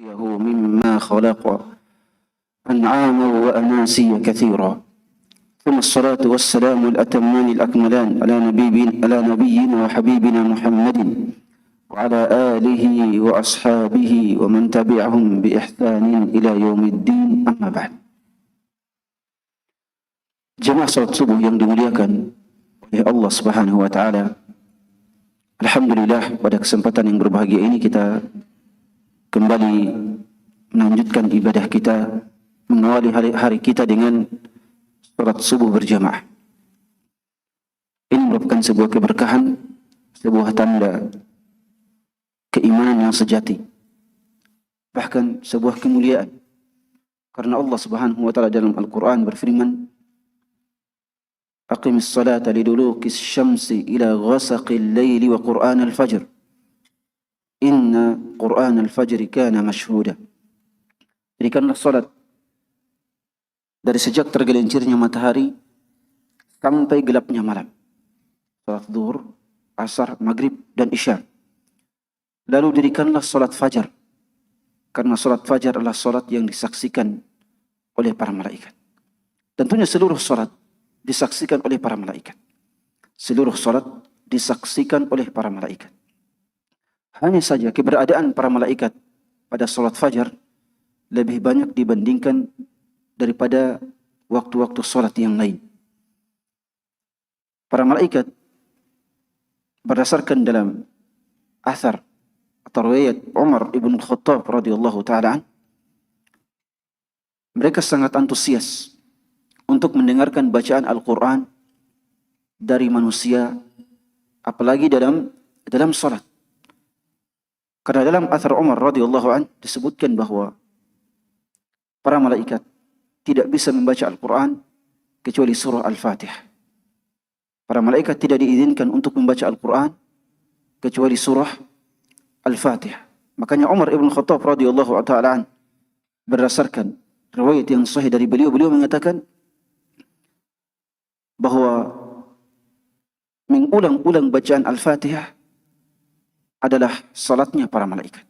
مما خلق أنعاما وأناسيا كثيرا، ثم الصلاة والسلام الأتمان الأكملان على نبينا وحبيبنا محمد وعلى آله وأصحابه ومن تبعهم بإحسان إلى يوم الدين. أما بعد. Jemaah salat subuh yang dimuliakan oleh Allah Subhanahu wa taala. Alhamdulillah, pada kesempatan yang berbahagia ini kita kembali melanjutkan ibadah kita, mengawali hari kita dengan salat subuh berjamaah. Ini merupakan sebuah keberkahan, sebuah tanda keimanan yang sejati, bahkan sebuah kemuliaan. Karena Allah Subhanahu wa taala dalam Al-Quran berfirman, Aqimis salata lidulukis syamsi ila ghasaqil layli wa Qur'an al-fajr. Inna Qur'an al-fajri kana mashhuda. Dirikanlah salat dari sejak tergelincirnya matahari sampai gelapnya malam. Salat zuhur, asar, maghrib, dan isya. Lalu dirikanlah salat fajar. Karena salat fajar adalah salat yang disaksikan oleh para malaikat. Tentunya seluruh salat disaksikan oleh para malaikat. Seluruh salat disaksikan oleh para malaikat. Hanya saja keberadaan para malaikat pada salat fajar lebih banyak dibandingkan daripada waktu-waktu salat yang lain. Para malaikat berdasarkan dalam athar atau riwayat Umar ibn Khattab radhiyallahu taala, mereka sangat antusias untuk mendengarkan bacaan Al-Quran dari manusia, apalagi dalam salat. Karena dalam athar Umar radhiyallahu an disebutkan bahwa para malaikat tidak bisa membaca Al-Quran kecuali surah Al-Fatihah. Para malaikat tidak diizinkan untuk membaca Al-Quran kecuali surah Al-Fatihah. Makanya Umar ibn Khattab radhiyallahu taala an, berdasarkan riwayat yang sahih dari beliau mengatakan bahwa mengulang-ulang bacaan Al-Fatihah adalah salatnya para malaikat.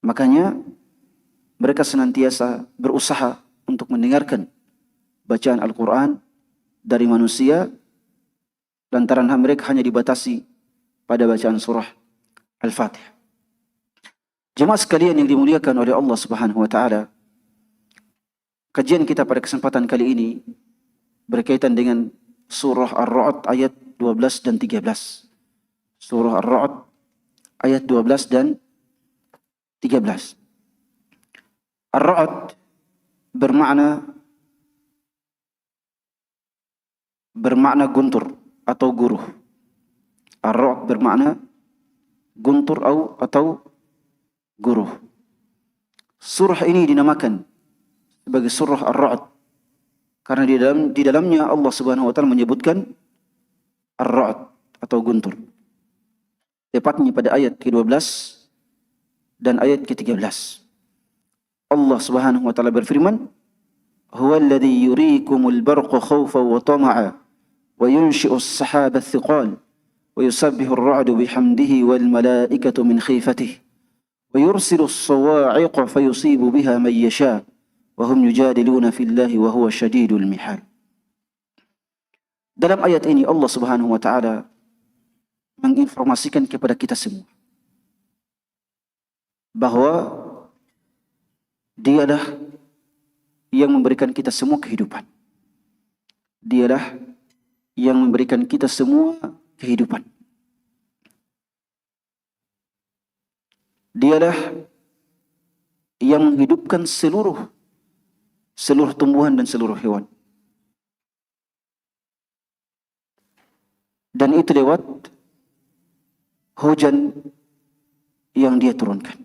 Makanya mereka senantiasa berusaha untuk mendengarkan bacaan Al-Quran dari manusia, lantaran mereka hanya dibatasi pada bacaan surah Al-Fatihah. Jemaah sekalian yang dimuliakan oleh Allah Subhanahu wa taala, kajian kita pada kesempatan kali ini berkaitan dengan surah Ar-Ra'd ayat 12 dan 13. Surah Ar-Ra'd ayat 12 dan 13. Ar-Ra'd bermakna guntur atau guruh. Ar-Ra'd bermakna guntur atau guruh. Surah ini dinamakan sebagai surah Ar-Ra'd karena di dalamnya Allah Subhanahu wa taala menyebutkan Ar-Ra'd atau guntur. Tepatnya pada ayat ke-12 dan ayat ke-13. Allah Subhanahu wa taala berfirman, "Huwallazi yuriikumul barqa khaufan wa tama'a wa yunshi'u as-sahaba ath-thiqal wa yusabbihu ar-ra'du bihamdihi wal malaa'ikatu min khifatihi wa yursilu as-sawaa'iqa fayusibu biha man yasha'. Wahum yujadiluna fillahi wa huwa syadidul mihal." Dalam ayat ini Allah Subhanahu wa taala menginformasikan kepada kita semua bahwa Dialah yang memberikan kita semua kehidupan. Dialah yang memberikan kita semua kehidupan. Dialah yang menghidupkan seluruh tumbuhan dan seluruh hewan. Dan itu lewat hujan yang Dia turunkan.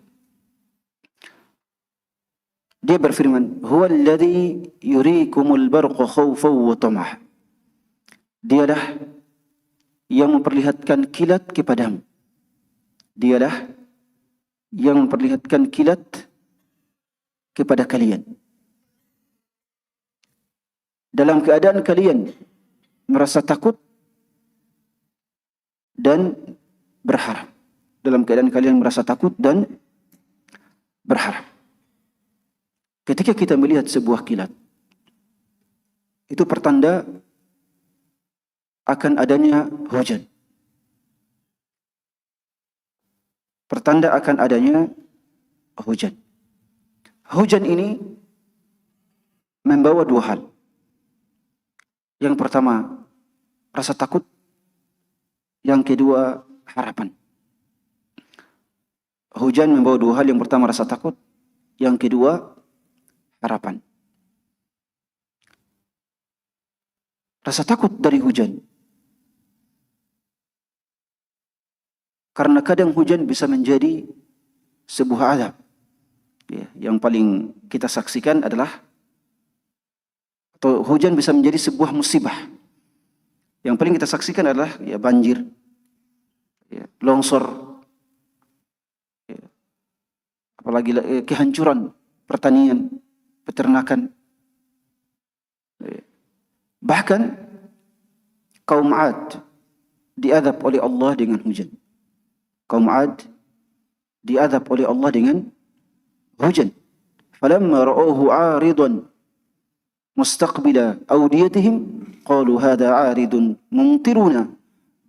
Dia berfirman, "Huwallazi yuriikumul barqa khaufan wa tamah." Dialah yang memperlihatkan kilat kepadamu. Dialah yang memperlihatkan kilat kepada kalian. Dalam keadaan kalian merasa takut dan berharap. Dalam keadaan kalian merasa takut dan berharap. Ketika kita melihat sebuah kilat, itu pertanda akan adanya hujan. Pertanda akan adanya hujan. Hujan ini membawa dua hal. Yang pertama, rasa takut. Yang kedua, harapan. Hujan membawa dua hal. Yang pertama, rasa takut. Yang kedua, harapan. Rasa takut dari hujan. Karena kadang hujan bisa menjadi sebuah azab. Ya, yang paling kita saksikan adalah, atau hujan bisa menjadi sebuah musibah. Yang paling kita saksikan adalah ya banjir, ya, longsor, ya, apalagi kehancuran pertanian, peternakan. Ya. Bahkan kaum Ad diazab oleh Allah dengan hujan. Kaum Ad diazab oleh Allah dengan hujan. Falamma ra'uhu 'aridan mustaqbila awdiyatihim qalu hadha 'aridun mumtiruna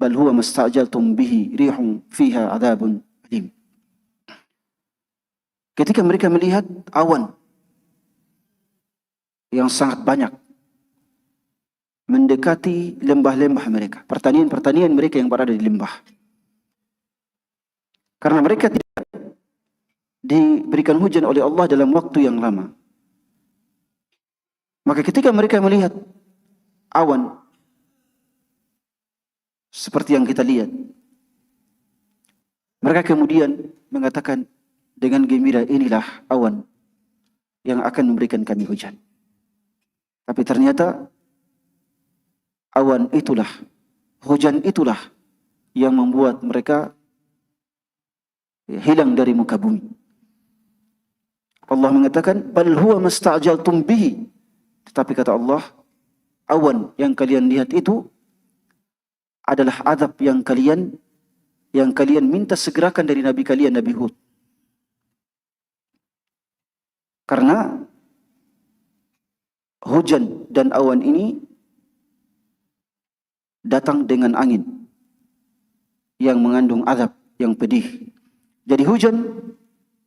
bal huwa mastajaltum bihi rihun fiha 'adzabun alim. Ketika mereka melihat awan yang sangat banyak mendekati lembah-lembah mereka, pertanian-pertanian mereka yang berada di lembah. Karena mereka tidak diberikan hujan oleh Allah dalam waktu yang lama. Maka ketika mereka melihat awan seperti yang kita lihat, mereka kemudian mengatakan dengan gembira, inilah awan yang akan memberikan kami hujan. Tapi ternyata awan itulah, hujan itulah yang membuat mereka hilang dari muka bumi. Allah mengatakan, bal huwa masta'jaltum bihi. Tetapi kata Allah, awan yang kalian lihat itu adalah azab yang kalian minta segerakan dari Nabi kalian, Nabi Hud. Karena hujan dan awan ini datang dengan angin yang mengandung azab yang pedih. Jadi hujan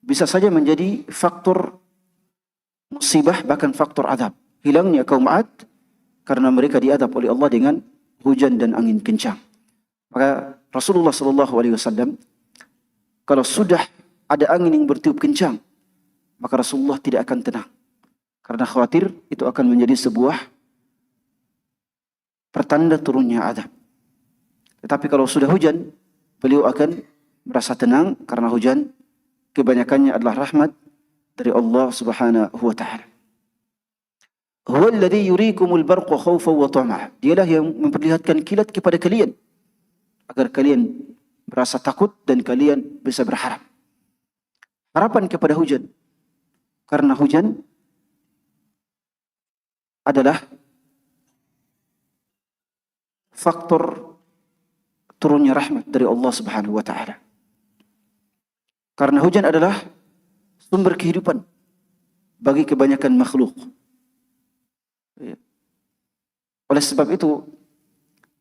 bisa saja menjadi faktor musibah, bahkan faktor azab. Hilangnya kaum Ad karena mereka diazab oleh Allah dengan hujan dan angin kencang. Maka Rasulullah SAW, kalau sudah ada angin yang bertiup kencang, maka Rasulullah tidak akan tenang. Karena khawatir itu akan menjadi sebuah pertanda turunnya azab. Tetapi kalau sudah hujan, beliau akan merasa tenang karena hujan kebanyakannya adalah rahmat dari Allah Subhanahu wa taala. Huwa alladhi yurikumul barqa khawfan wa tama'an. Dialah yang memperlihatkan kilat kepada kalian agar kalian merasa takut dan kalian bisa berharap. Harapan kepada hujan. Karena hujan adalah faktor turunnya rahmat dari Allah Subhanahu wa taala. Karena hujan adalah sumber kehidupan bagi kebanyakan makhluk. Oleh sebab itu,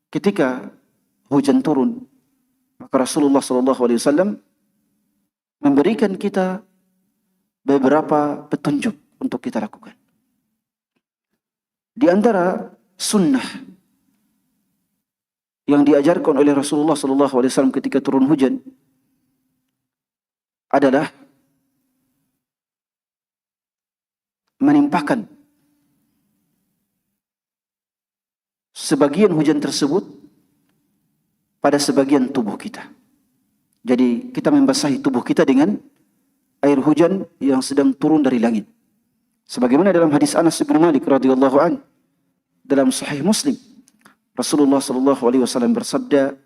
ketika hujan turun, maka Rasulullah SAW memberikan kita beberapa petunjuk untuk kita lakukan. Di antara sunnah yang diajarkan oleh Rasulullah SAW ketika turun hujan adalah menimpakan sebagian hujan tersebut pada sebagian tubuh kita. Jadi kita membasahi tubuh kita dengan air hujan yang sedang turun dari langit. Sebagaimana dalam hadis Anas bin Malik radhiyallahu an dalam Sahih Muslim, Rasulullah SAW bersabda,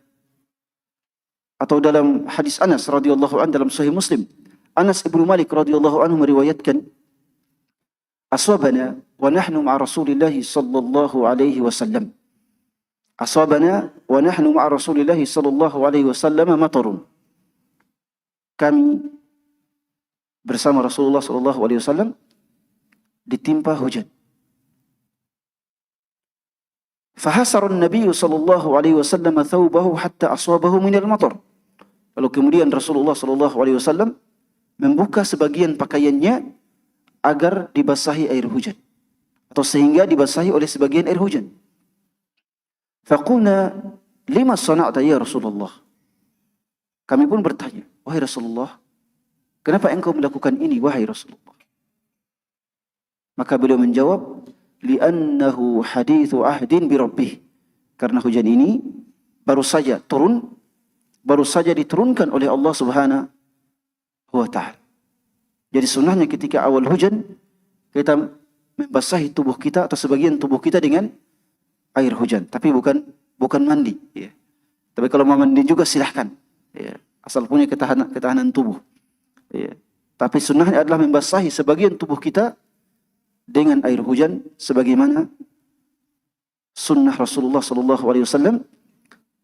atau dalam hadis Anas radhiyallahu an dalam Sahih Muslim, Anas bin Malik radhiyallahu anhu meriwayatkan, aswabana wa nahnu ma'a Rasulillah sallallahu alaihi wasallam. Aswabana wa nahnu ma'a Rasulillah sallallahu alaihi wasallam matarun. Kami bersama Rasulullah SAW ditimpa hujan. Fahasara an-nabiy sallallahu alaihi wasallam thawbahu hatta asabahu min al-matar. Lalu kemudian Rasulullah sallallahu alaihi wasallam membuka sebagian pakaiannya agar dibasahi air hujan, atau sehingga dibasahi oleh sebagian air hujan. Faqulna lima sana'ta ya Rasulullah. Kami pun bertanya, wahai Rasulullah, kenapa engkau melakukan ini wahai Rasulullah? Maka beliau menjawab, li'annahu hadithu ahdin bi rabbih. Karena hujan ini baru saja diturunkan oleh Allah Subhanahu wa ta'ala. Jadi sunnahnya ketika awal hujan kita membasahi tubuh kita atau sebagian tubuh kita dengan air hujan, tapi bukan mandi, ya. Tapi kalau mau mandi juga silahkan, ya. Asal punya ketahanan tubuh, ya. Tapi sunnahnya adalah membasahi sebagian tubuh kita dengan air hujan, sebagaimana sunnah Rasulullah SAW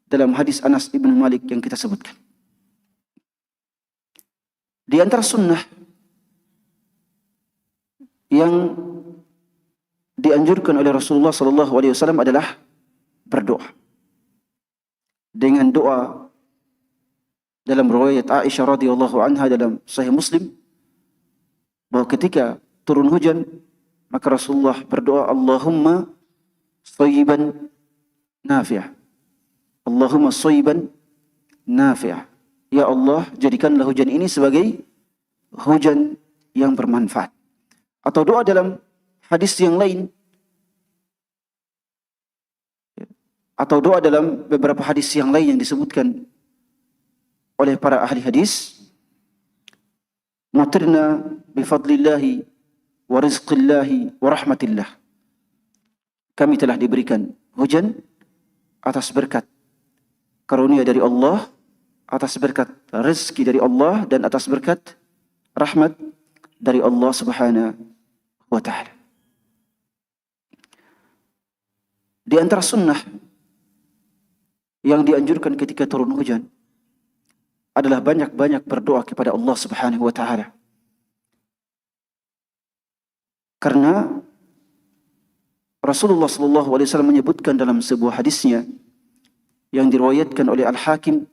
dalam hadis Anas ibn Malik yang kita sebutkan. Di antara sunnah yang dianjurkan oleh Rasulullah SAW adalah berdoa. Dengan doa dalam riwayat Aisyah radhiyallahu anha dalam Sahih Muslim, bahwa ketika turun hujan maka Rasulullah berdoa, Allahumma shayyiban nafi'ah. Allahumma shayyiban nafi'ah. Ya Allah, jadikanlah hujan ini sebagai hujan yang bermanfaat. Atau doa dalam hadis yang lain, atau doa dalam beberapa hadis yang lain yang disebutkan oleh para ahli hadis, mutirna bifadlillahi wa rizqillahi wa rahmatillah. Kami telah diberikan hujan atas berkat karunia dari Allah, atas berkat rezeki dari Allah, dan atas berkat rahmat dari Allah Subhanahu wa ta'ala. Di antara sunnah yang dianjurkan ketika turun hujan adalah banyak-banyak berdoa kepada Allah Subhanahu wa ta'ala. Karena Rasulullah SAW menyebutkan dalam sebuah hadisnya yang diriwayatkan oleh Al-Hakim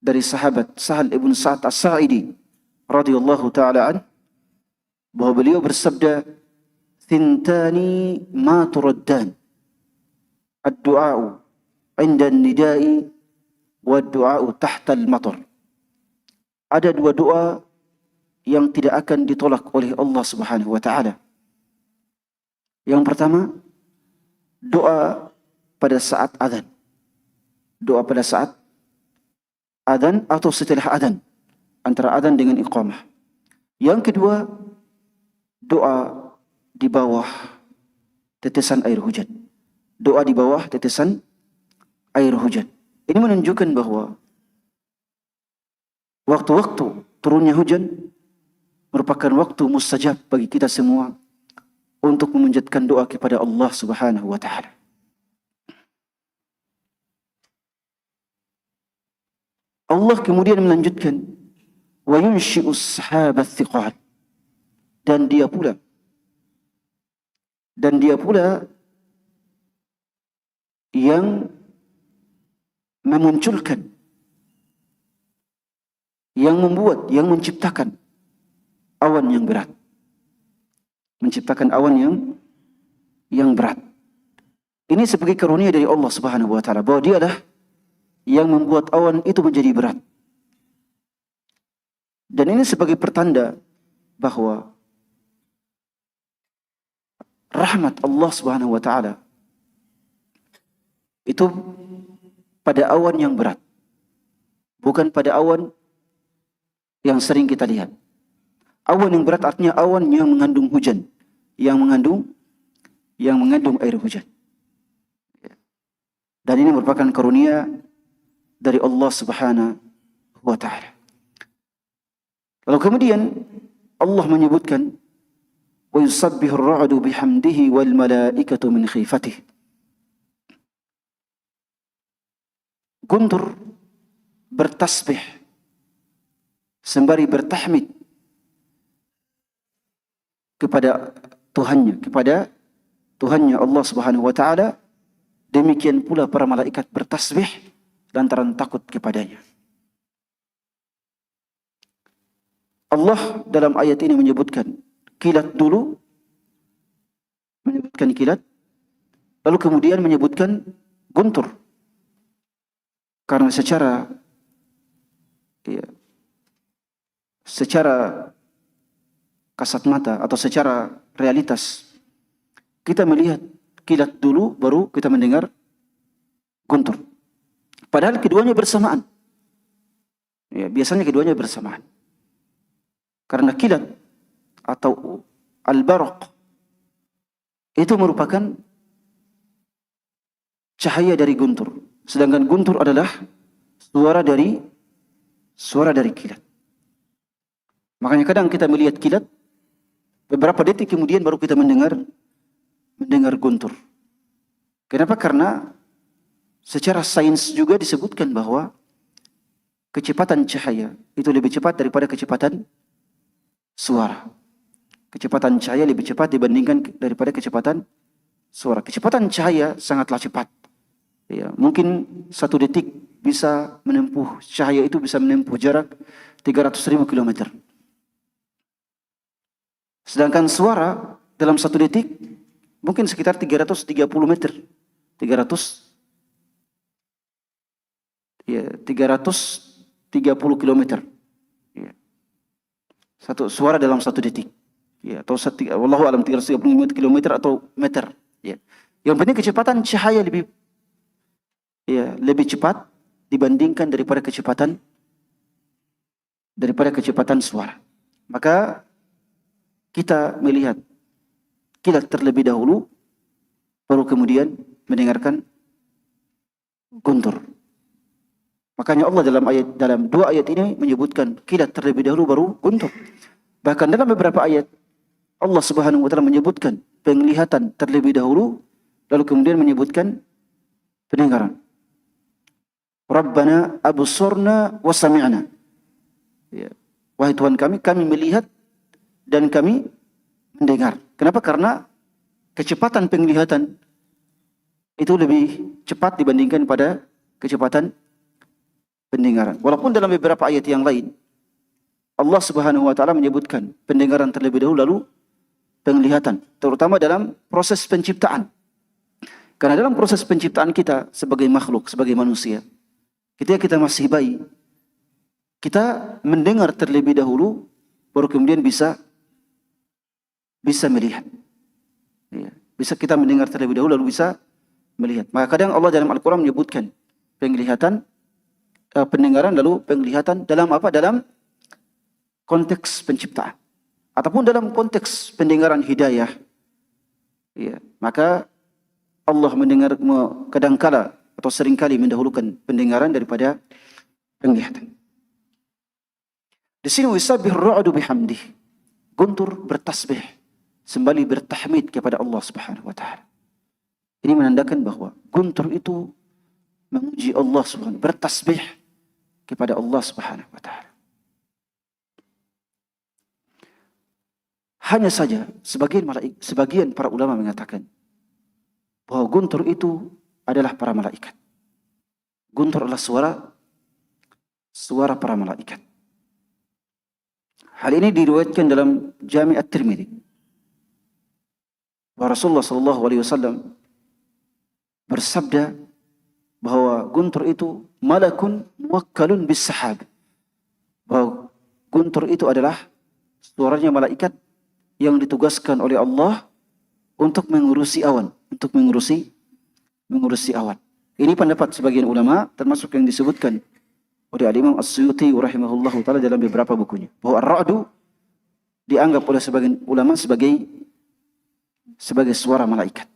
dari sahabat Sahal ibn Sa'ad As-Sa'idi radhiyallahu ta'ala an, bahwa beliau bersabda, "Thintani ma turaddan, ad-du'a'u 'inda an-nida'i wa ad-du'a'u tahta al-matar." Ada dua doa yang tidak akan ditolak oleh Allah Subhanahu wa ta'ala. Yang pertama, doa pada saat azan. Doa pada saat azan atau setelah azan, antara azan dengan iqamah. Yang kedua, doa di bawah tetesan air hujan. Doa di bawah tetesan air hujan. Ini menunjukkan bahwa waktu-waktu turunnya hujan merupakan waktu mustajab bagi kita semua untuk memanjatkan doa kepada Allah Subhanahu wa ta'ala. Allah kemudian melanjutkan, wa yunshi'us sahabat thiqal, dan dia pula yang memunculkan, yang membuat, yang menciptakan awan yang berat. Menciptakan awan yang berat. Ini sebagai karunia dari Allah Subhanahu wa ta'ala, bahwa dia adalah yang membuat awan itu menjadi berat. Dan ini sebagai pertanda bahwa rahmat Allah Subhanahu wa ta'ala itu pada awan yang berat, bukan pada awan yang sering kita lihat. Awan yang berat artinya awan yang mengandung hujan, yang mengandung air hujan. Dan ini merupakan karunia dari Allah Subhanahu wa ta'ala. Lalu kemudian Allah menyebutkan, wa yusabbihu ar-ra'du bihamdihi wal malaikatu min khifatihi. Guntur bertasbih sembari bertahmid kepada Tuhannya Allah Subhanahu wa taala, demikian pula para malaikat bertasbih lantaran takut kepadanya. Allah dalam ayat ini menyebutkan kilat dulu, menyebutkan kilat, lalu kemudian menyebutkan guntur. Karena secara kasat mata atau secara realitas kita melihat kilat dulu, baru kita mendengar guntur. Padahal keduanya bersamaan. Ya, biasanya keduanya bersamaan. Karena kilat atau al-baraq itu merupakan cahaya dari guntur. Sedangkan guntur adalah suara dari kilat. Makanya kadang kita melihat kilat, beberapa detik kemudian baru kita mendengar guntur. Kenapa? Karena secara sains juga disebutkan bahwa kecepatan cahaya itu lebih cepat daripada kecepatan suara. Kecepatan cahaya lebih cepat dibandingkan daripada kecepatan suara. Kecepatan cahaya sangatlah cepat. Ya, mungkin 1 detik cahaya itu bisa menempuh jarak 300.000 km. Sedangkan suara dalam 1 detik mungkin sekitar 330 meter. 330 kilometer. Ya. Satu suara dalam 1 detik. Ya, atau wallahu alam 330 kilometer atau meter. Ya. Yang penting kecepatan cahaya lebih cepat dibandingkan daripada kecepatan suara. Maka kita melihat kilat terlebih dahulu, baru kemudian mendengarkan guntur. Makanya Allah dalam 2 ayat ini menyebutkan kilat terlebih dahulu baru guntur. Bahkan dalam beberapa ayat Allah Subhanahu wa taala menyebutkan penglihatan terlebih dahulu, lalu kemudian menyebutkan pendengaran. Rabbana absurna wa sami'na. Ya. Wahai Tuhan kami melihat dan kami mendengar. Kenapa? Karena kecepatan penglihatan itu lebih cepat dibandingkan pada kecepatan pendengaran. Walaupun dalam beberapa ayat yang lain Allah Subhanahu wa taala menyebutkan pendengaran terlebih dahulu lalu penglihatan, terutama dalam proses penciptaan. Karena dalam proses penciptaan kita sebagai makhluk, sebagai manusia, ketika kita masih bayi, kita mendengar terlebih dahulu, baru kemudian bisa melihat. Ya, bisa kita mendengar terlebih dahulu lalu bisa melihat. Maka kadang Allah dalam Al-Quran menyebutkan pendengaran lalu penglihatan dalam apa? Dalam konteks penciptaan ataupun dalam konteks pendengaran hidayah. Ya, maka Allah kadangkala atau seringkali mendahulukan pendengaran daripada penglihatan. Di sini yusabbihur ra'du bihamdih. Guntur bertasbih sembali bertahmid kepada Allah Subhanahu wa taala. Ini menandakan bahwa guntur itu memuji Allah Subhanahu, bertasbih kepada Allah Subhanahu wa taala. Hanya saja sebagian para ulama mengatakan bahwa guntur itu adalah para malaikat. Guntur adalah suara para malaikat. Hal ini diriwayatkan dalam Jami' At-Tirmidzi. Bahwa Rasulullah sallallahu alaihi wasallam bersabda bahwa guntur itu malakun muwakkalun bis sahab. Bahwa guntur itu adalah suaranya malaikat yang ditugaskan oleh Allah untuk mengurusi awan, mengurusi awan. Ini pendapat sebagian ulama, termasuk yang disebutkan oleh Al-Imam As-Suyuti rahimahullahu taala dalam beberapa bukunya, bahwa ar-ra'du dianggap oleh sebagian ulama sebagai suara malaikat.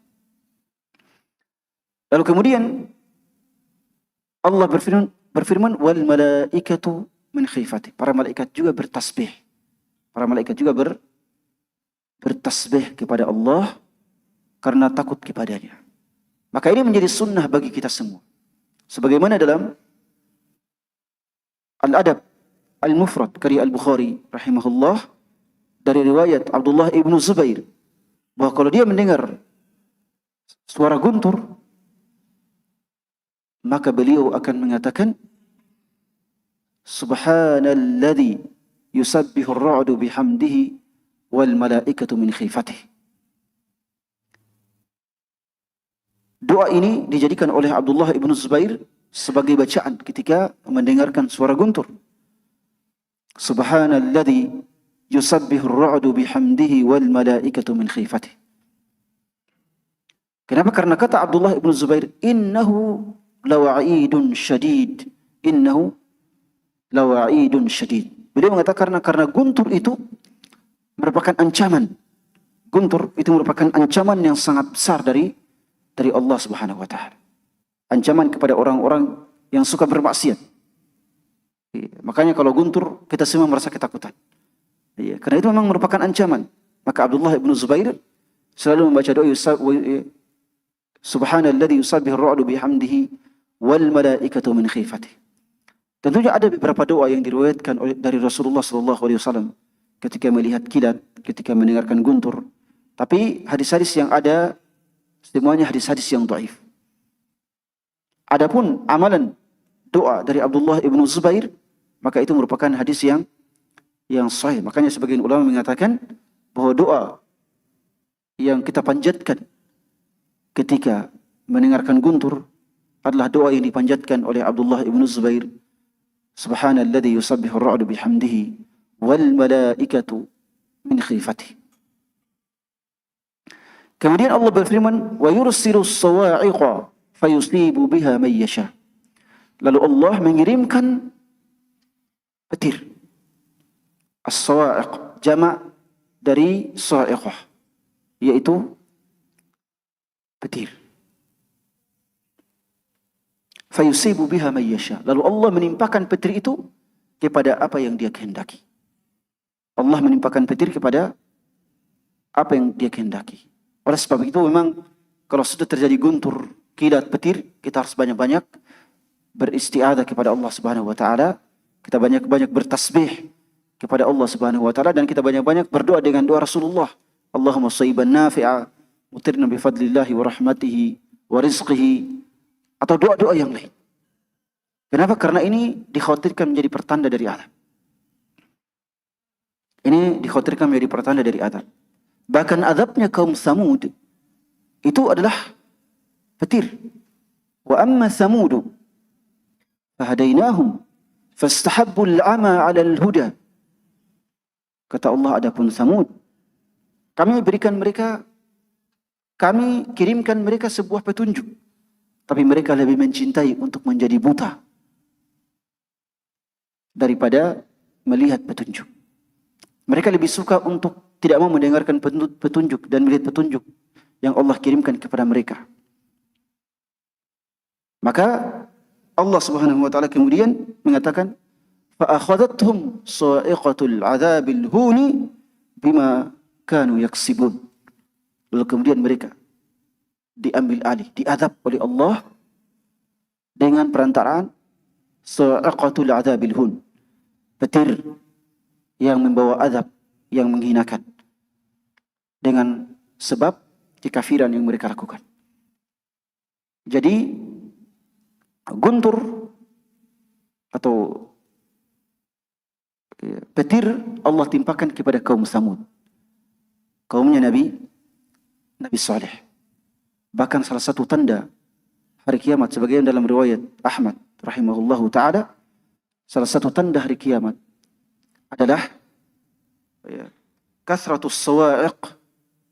Lalu kemudian Allah berfirman wal malaikatu min khifati. Para malaikat juga bertasbih. Para malaikat juga bertasbih kepada Allah karena takut kepadanya. Maka ini menjadi sunnah bagi kita semua. Sebagaimana dalam Al-Adab Al-Mufrad karya Al-Bukhari rahimahullah, dari riwayat Abdullah ibnu Zubair bahwa kalau dia mendengar suara guntur, maka beliau akan mengatakan, Subhanalladzi yusabbihu ar-ra'du bihamdihi wal malaikatu min khifatihi. Doa ini dijadikan oleh Abdullah ibnu Zubair sebagai bacaan ketika mendengarkan suara guntur. Subhanalladzi yusabbihu ar-ra'du bihamdihi wal malaikatu min khifatihi. Kenapa? Karena kata Abdullah ibnu Zubair, innahu lawa'idun syadid. Innahu lawa'idun syadid. Beliau mengatakan karena guntur itu merupakan ancaman. Guntur itu merupakan ancaman yang sangat besar dari Allah Subhanahu wa taala. Ancaman kepada orang-orang yang suka bermaksiat. Makanya kalau guntur kita semua merasa ketakutan. Karena itu memang merupakan ancaman. Maka Abdullah ibnu Zubair selalu membaca doa Subhanalladzi yusabbihu ar-ra'du bihamdihi wal malaikatu min khifatihi. Tentunya ada beberapa doa yang diriwayatkan dari Rasulullah SAW ketika melihat kilat, ketika mendengarkan guntur. Tapi hadis-hadis yang ada semuanya hadis-hadis yang dhaif. Adapun amalan doa dari Abdullah ibnu Zubair, maka itu merupakan hadis yang sahih. Makanya sebagian ulama mengatakan bahwa doa yang kita panjatkan ketika mendengarkan guntur adalah doa yang dipanjatkan oleh Abdullah ibnu Zubair. Subhanalladzi yusabbihu ar-ra'du bihamdihi wal malaikatu min khifatihi. Kemudian Allah berfirman, wa yursilu as-sawa'iqa fayusibu biha man yasha. Lalu Allah mengirimkan petir. As-sawa'iq jamak dari sa'iqah, yaitu petir. Fayusibu biha man yasha. Lalu Allah menimpakan petir itu kepada apa yang Dia kehendaki. Allah menimpakan petir kepada apa yang Dia kehendaki. Oleh sebab itu memang kalau sudah terjadi guntur, kilat, petir, kita harus banyak-banyak beristi'adzah kepada Allah Subhanahu wa taala. Kita banyak-banyak bertasbih kepada Allah Subhanahu wa taala dan kita banyak-banyak berdoa dengan doa Rasulullah. Allahumma shayyiban nafi'a, mutirna bi fadlillahi wa rahmatihi wa rizqihi, atau doa-doa yang lain. Kenapa? Karena ini dikhawatirkan menjadi pertanda dari azab. Ini dikhawatirkan menjadi pertanda dari azab. Bahkan azabnya kaum Samud itu adalah petir. Wa amma Samud fahadainahum fastahabbu al-'ama 'ala al-huda. Kata Allah, adapun Samud, kami kirimkan mereka sebuah petunjuk, tapi mereka lebih mencintai untuk menjadi buta daripada melihat petunjuk. Mereka lebih suka untuk tidak mau mendengarkan petunjuk dan melihat petunjuk yang Allah kirimkan kepada mereka. Maka Allah Subhanahu wa taala kemudian mengatakan, fa akhadhathum sa'iqatul 'adzabil huni bima kanu yaksibun. Lalu kemudian mereka diambil alih, diazab oleh Allah dengan perantaraan sa'iqatul 'adzabil hun, petir yang membawa azab yang menghinakan, dengan sebab kekafiran yang mereka lakukan. Jadi guntur atau petir Allah timpakan kepada kaum Samud, kaumnya Nabi Saleh. Bahkan salah satu tanda hari kiamat, sebagian dalam riwayat Ahmad rahimahullahu ta'ala, salah satu tanda hari kiamat adalah kasratus sawa'iq,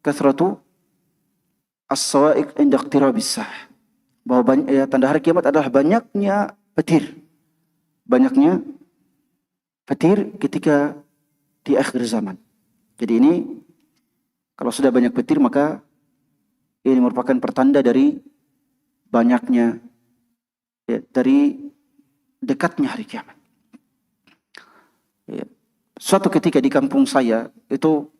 kasratu as-sawa'iq inda iqtirabis sah. Bahwa tanda hari kiamat adalah banyaknya petir. Banyaknya petir ketika di akhir zaman. Jadi ini kalau sudah banyak petir, maka ini merupakan pertanda dari banyaknya, dari dekatnya hari kiamat. Suatu ketika di kampung saya, itu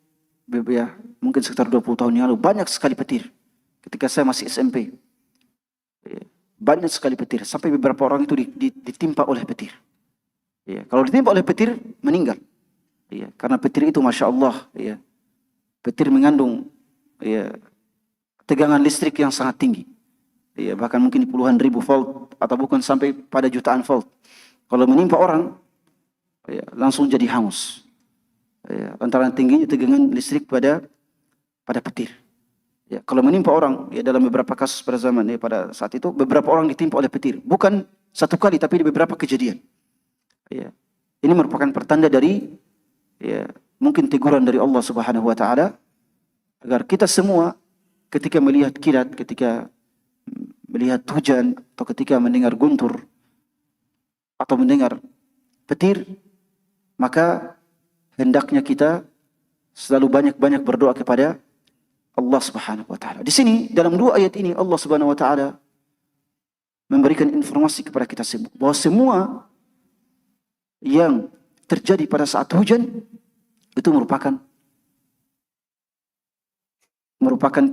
mungkin sekitar 20 tahun yang lalu, banyak sekali petir. Ketika saya masih SMP, banyak sekali petir. Sampai beberapa orang itu ditimpa oleh petir. Kalau ditimpa oleh petir, meninggal. Ya, karena petir itu Masya Allah, ya, petir mengandung ya, tegangan listrik yang sangat tinggi. Ya, bahkan mungkin puluhan ribu volt atau bukan sampai pada jutaan volt. Kalau menimpa orang, ya, langsung jadi hangus. Ya, antara tingginya tegangan listrik pada petir. Ya, kalau menimpa orang, ya, dalam beberapa kasus pada zaman, ya, pada saat itu beberapa orang ditimpa oleh petir. Bukan satu kali, tapi di beberapa kejadian. Ya, ini merupakan pertanda dari, ya, mungkin teguran dari Allah Subhanahu Wa Taala agar kita semua ketika melihat kilat, ketika melihat hujan, atau ketika mendengar guntur atau mendengar petir, maka hendaknya kita selalu banyak-banyak berdoa kepada Allah Subhanahu Wa Taala. Di sini dalam dua ayat ini Allah Subhanahu Wa Taala memberikan informasi kepada kita semua bahwa semua yang terjadi pada saat hujan itu merupakan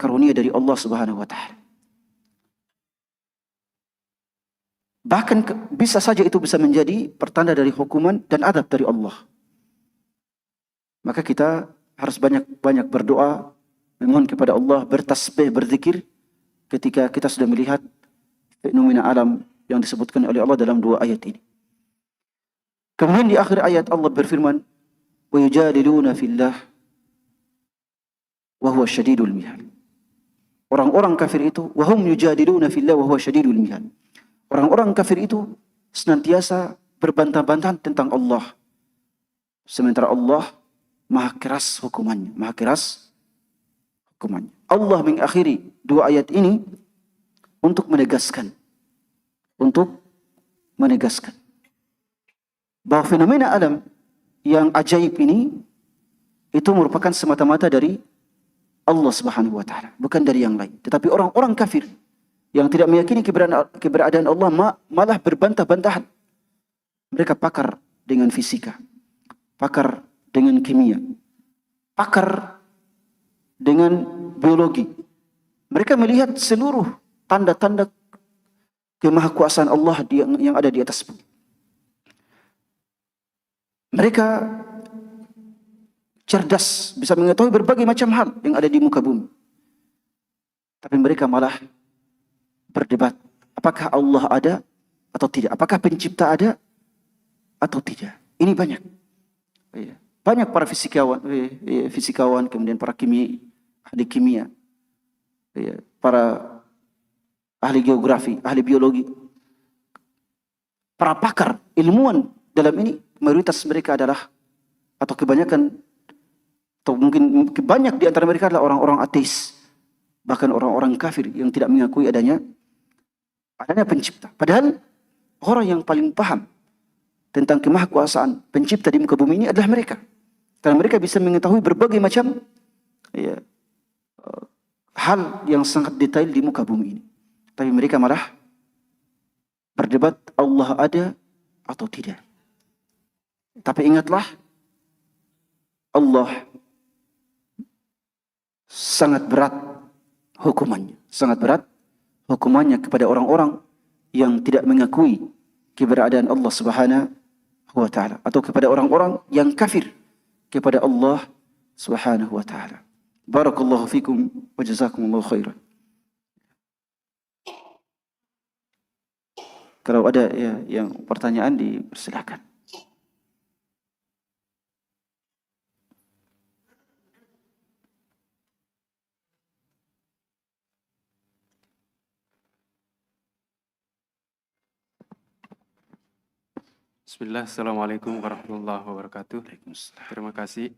karunia dari Allah Subhanahu Wa Taala. Bahkan bisa saja itu bisa menjadi pertanda dari hukuman dan adab dari Allah. Maka kita harus banyak-banyak berdoa, memohon kepada Allah, bertasbih, berzikir ketika kita sudah melihat fenomena alam yang disebutkan oleh Allah dalam dua ayat ini. Kemudian di akhir ayat Allah berfirman, "Wa yujadiluna fillah wa huwa syadidul mihal." Orang-orang kafir itu, wa hum yujadiluna fillah wa huwa syadidul mihal. Orang-orang kafir itu senantiasa berbantah-bantahan tentang Allah. Sementara Allah maha keras hukumannya, maha keras hukumannya. Allah mengakhiri dua ayat ini untuk menegaskan bahwa fenomena alam yang ajaib ini itu merupakan semata-mata dari Allah Subhanahu Wa Taala, bukan dari yang lain. Tetapi orang-orang kafir yang tidak meyakini keberadaan Allah malah berbantah-bantahan. Mereka pakar dengan fisika, pakar dengan kimia, pakar dengan biologi. Mereka melihat seluruh tanda-tanda kemahakuasaan Allah yang ada di atas bumi. Mereka cerdas, bisa mengetahui berbagai macam hal yang ada di muka bumi. Tapi mereka malah berdebat, apakah Allah ada atau tidak? Apakah pencipta ada atau tidak? Ini banyak. Banyak para fisikawan, kemudian para ahli kimia, para ahli geografi, ahli biologi, para pakar, ilmuwan dalam ini, mayoritas mereka adalah, atau kebanyakan, atau mungkin banyak di antara mereka adalah orang-orang ateis, bahkan orang-orang kafir yang tidak mengakui adanya pencipta. Padahal orang yang paling paham tentang kemahakuasaan pencipta di muka bumi ini adalah mereka. Karena mereka bisa mengetahui berbagai macam hal yang sangat detail di muka bumi ini. Tapi mereka malah berdebat Allah ada atau tidak. Tapi ingatlah, Allah sangat berat hukumannya. Sangat berat hukumannya kepada orang-orang yang tidak mengakui keberadaan Allah Subhanahu Wa Taala, atau kepada orang-orang yang kafir kepada Allah Subhanahu Wa Taala. Barakallahu fikum wa jazakumullahu khairan. Kalau ada yang pertanyaan dipersilakan. Bismillah, Assalamualaikum warahmatullahi wabarakatuh. Terima kasih.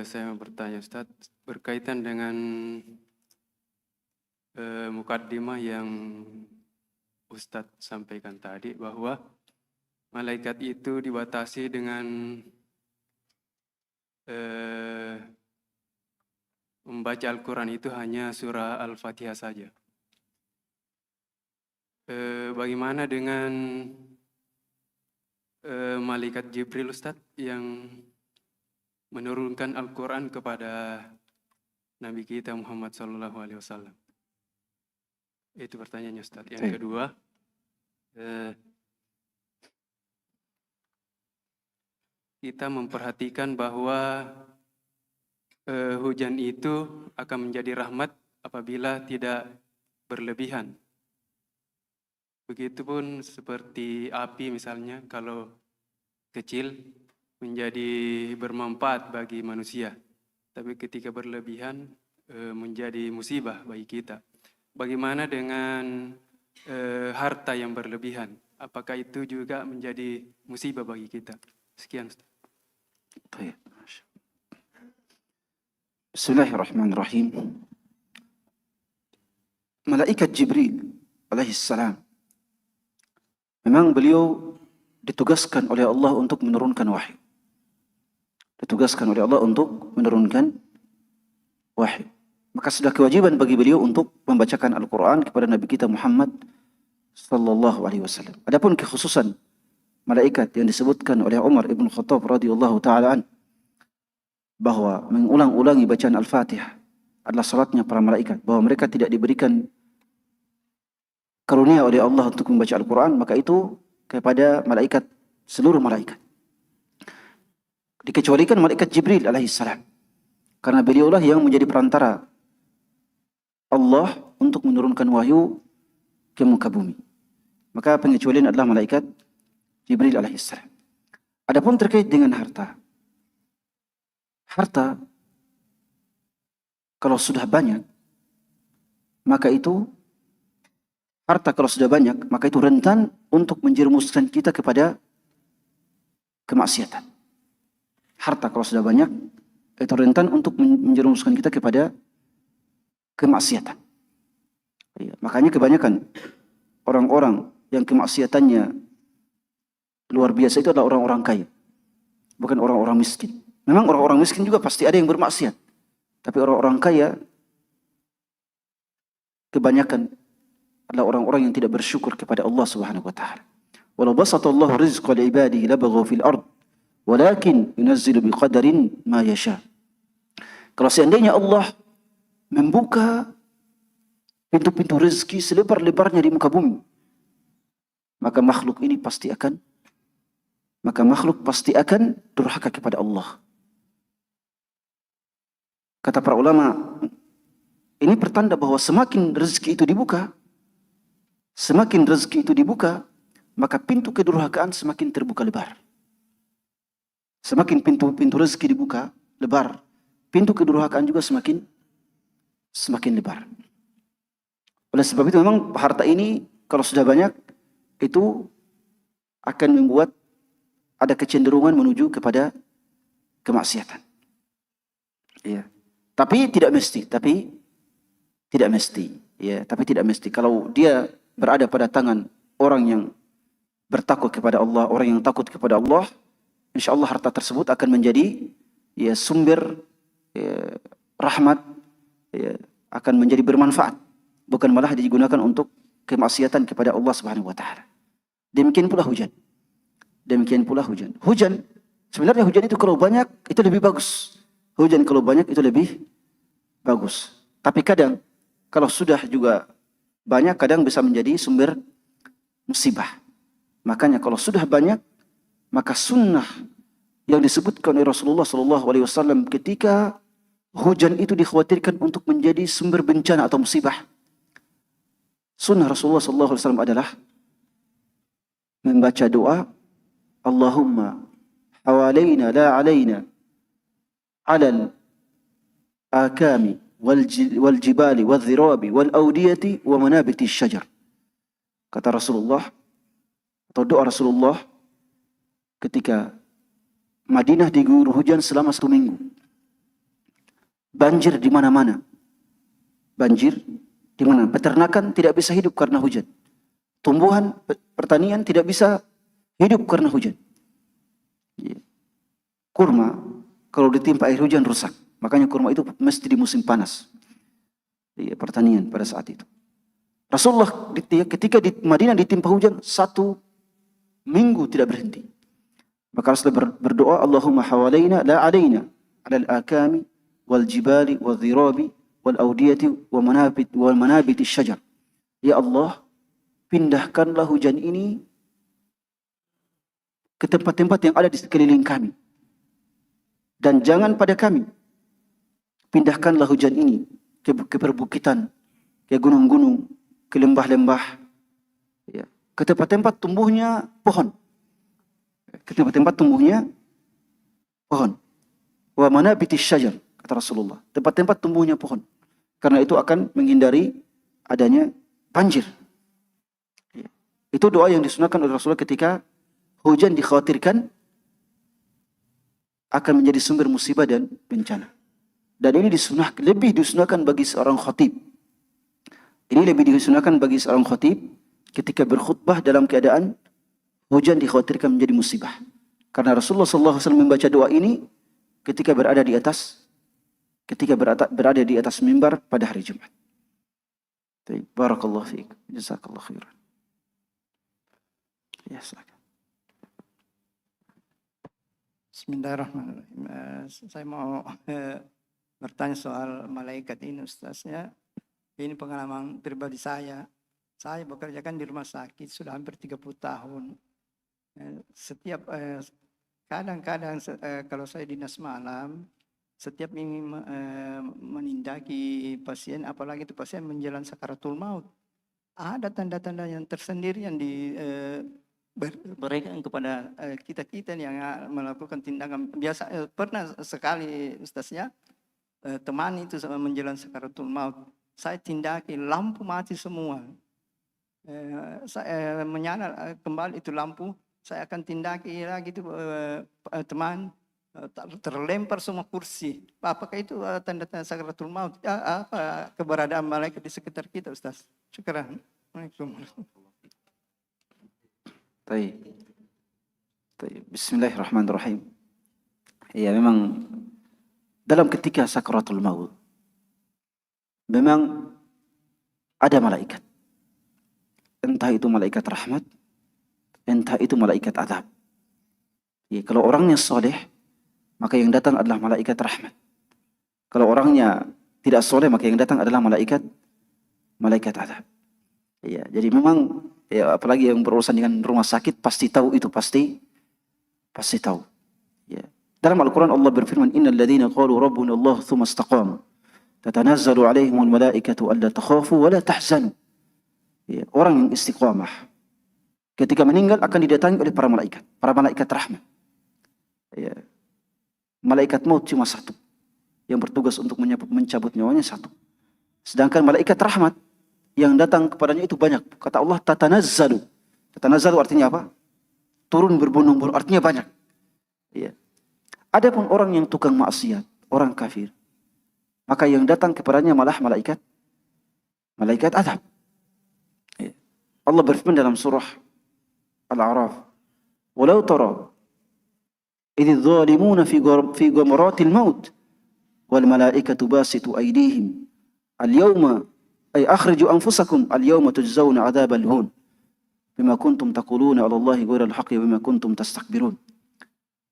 Saya mau bertanya Ustaz, berkaitan dengan mukaddimah yang Ustadz sampaikan tadi, bahwa malaikat itu dibatasi dengan membaca Al-Quran itu hanya surah Al-Fatihah saja. Bagaimana dengan malaikat Jibril Ustadz yang menurunkan Al-Quran kepada Nabi kita Muhammad SAW? Itu pertanyaannya Ustadz. Yang kedua, kita memperhatikan bahwa hujan itu akan menjadi rahmat apabila tidak berlebihan. Begitupun seperti api misalnya, kalau kecil menjadi bermanfaat bagi manusia, tapi ketika berlebihan menjadi musibah bagi kita. Bagaimana dengan harta yang berlebihan? Apakah itu juga menjadi musibah bagi kita? Sekian. Baik. Bismillahirrahmanirrahim. Malaikat Jibril alaihissalam, memang beliau ditugaskan oleh Allah untuk menurunkan wahyu. Ditugaskan oleh Allah untuk menurunkan wahyu. Maka sudah kewajiban bagi beliau untuk membacakan Al-Quran kepada Nabi kita Muhammad sallallahu alaihi wasallam. Adapun kekhususan malaikat yang disebutkan oleh Umar ibn Khattab radhiyallahu ta'ala an, bahwa mengulang-ulangi bacaan Al-Fatihah adalah salatnya para malaikat, bahwa mereka tidak diberikan karunia oleh Allah untuk membaca Al-Quran, maka itu kepada malaikat, seluruh malaikat. Dikecualikan malaikat Jibril alaihissalam, karena beliaulah yang menjadi perantara Allah untuk menurunkan wahyu ke muka bumi. Maka pengecualian adalah malaikat Jibril alaihissalam. Adapun terkait dengan harta, harta kalau sudah banyak, maka itu rentan untuk menjerumuskan kita kepada kemaksiatan. Harta kalau sudah banyak, itu rentan untuk menjerumuskan kita kepada kemaksiatan. Ya, makanya kebanyakan orang-orang yang kemaksiatannya luar biasa itu adalah orang-orang kaya, bukan orang-orang miskin. Memang orang-orang miskin juga pasti ada yang bermaksiat, tapi orang-orang kaya kebanyakan adalah orang-orang yang tidak bersyukur kepada Allah Subhanahu wa taala. Walau basatallahu rizqa li ibadihi labaghaw fil ard, walakin yunazzilu biqadarin ma yasha. Kalau seandainya Allah membuka pintu-pintu rezeki selebar-lebarnya di muka bumi, maka makhluk pasti akan durhaka kepada Allah. Kata para ulama, ini pertanda bahwa semakin rezeki itu dibuka, maka pintu kedurhakaan semakin terbuka lebar. Semakin pintu rezeki dibuka lebar, pintu kedurhakaan juga semakin lebar. Oleh sebab itu memang harta ini kalau sudah banyak, itu akan membuat ada kecenderungan menuju kepada kemaksiatan. Ya. Tapi tidak mesti. Kalau dia berada pada tangan orang yang bertakwa kepada Allah, orang yang takut kepada Allah, insya Allah harta tersebut akan menjadi sumber rahmat, akan menjadi bermanfaat, bukan malah digunakan untuk kemaksiatan kepada Allah Subhanahu wa taala. Demikian pula hujan. Hujan, sebenarnya hujan itu kalau banyak itu lebih bagus. Tapi kadang kalau sudah juga banyak, kadang bisa menjadi sumber musibah. Makanya kalau sudah banyak, maka sunnah yang disebutkan oleh Rasulullah SAW ketika hujan itu dikhawatirkan untuk menjadi sumber bencana atau musibah, sunnah Rasulullah SAW adalah membaca doa, Allahumma hawalaina la alaina alal akami wal jibali wal dhirabi wal awdiyati wa manabiti syajar. Kata Rasulullah, atau doa Rasulullah ketika Madinah diguyur hujan selama 1 minggu. Banjir di mana-mana. Peternakan tidak bisa hidup karena hujan. Tumbuhan pertanian tidak bisa hidup karena hujan. Kurma kalau ditimpa air hujan rusak. Makanya kurma itu mesti di musim panas. Pertanian pada saat itu. Rasulullah ketika di Madinah ditimpa hujan 1 minggu tidak berhenti. Maka Rasulullah berdoa, Allahumma hawalaina la alaina alal akami wal jibali wal dhirabi wal awdiyati wa manabiti syajar. Ya Allah, pindahkanlah hujan ini ke tempat-tempat yang ada di sekeliling kami. Dan jangan pada kami. Pindahkanlah hujan ini ke perbukitan, ke gunung-gunung, ke lembah-lembah, ya, ke tempat-tempat tumbuhnya pohon. Ke tempat-tempat tumbuhnya pohon. Wa manabitis syajar, kata Rasulullah. Tempat-tempat tumbuhnya pohon. Karena itu akan menghindari adanya banjir. Ya. Itu doa yang disunahkan oleh Rasulullah ketika hujan dikhawatirkan akan menjadi sumber musibah dan bencana. Dan ini lebih disunahkan bagi seorang khatib. Ini lebih disunahkan bagi seorang khatib ketika berkhutbah dalam keadaan hujan dikhawatirkan menjadi musibah. Karena Rasulullah SAW membaca doa ini ketika berada di atas mimbar pada hari Jumat. Barakallahu fiik. Jazakallahu khairan. Ya, silakan. Bismillahirrahmanirrahim. Saya mau bertanya soal malaikat ini, Ustaz. Ya. Ini pengalaman pribadi saya. Saya bekerja kan di rumah sakit sudah hampir 30 tahun. Setiap kadang-kadang kalau saya dinas malam, setiap ingin menindaki pasien, apalagi itu pasien menjelang sakaratul maut, ada tanda-tanda yang tersendiri yang berikan kepada kita-kita yang melakukan tindakan biasa. Pernah sekali, Ustaznya, teman itu menjelang sakaratul maut, saya tindaki lampu mati semua. Saya menyala kembali itu lampu, saya akan tindaki lagi itu teman terlempar semua kursi. Apakah itu tanda-tanda sakaratul maut? Apa keberadaan malaikat di sekitar kita, Ustaz? Syukran. Assalamualaikum. Baik. Bismillahirrahmanirrahim. Ya, memang dalam ketika sakaratul maut memang ada malaikat. Entah itu malaikat rahmat, entah itu malaikat azab. Ya, kalau orangnya soleh, maka yang datang adalah malaikat rahmat. Kalau orangnya tidak soleh, maka yang datang adalah malaikat azab. Ya, jadi memang ya, apalagi yang berurusan dengan rumah sakit pasti tahu itu, pasti tahu. Ya. Dalam Al-Quran Allah berfirman, Innal ladzina qalu rabbuna Allah tsumma istaqamu tatanazzalu alaihimul malaikatu alla takhafu wa la tahzanu. Ya, orang yang istiqamah ketika meninggal akan didatangi oleh para malaikat rahmat. Ya. Malaikat maut cuma satu yang bertugas untuk mencabut nyawanya, satu. Sedangkan malaikat rahmat yang datang kepadanya itu banyak. Kata Allah, tatanazzalu. Tatanazzalu artinya apa? Turun berbondong-bondong, artinya banyak. Ya. Adapun orang yang tukang maksiat, orang kafir, maka yang datang kepadanya malah malaikat azab. Ya. Allah berfirman dalam surah Al-A'raf, "Walau tara idh zalimuna fi ghamaratil maut wal malaikatu basitu aydihim al-yawma ay akhriju anfusakum al-yawma tujzauna 'adzabal hun bima kuntum taquluna 'ala Allahi ghairal haqqi wa bima kuntum tastakbirun."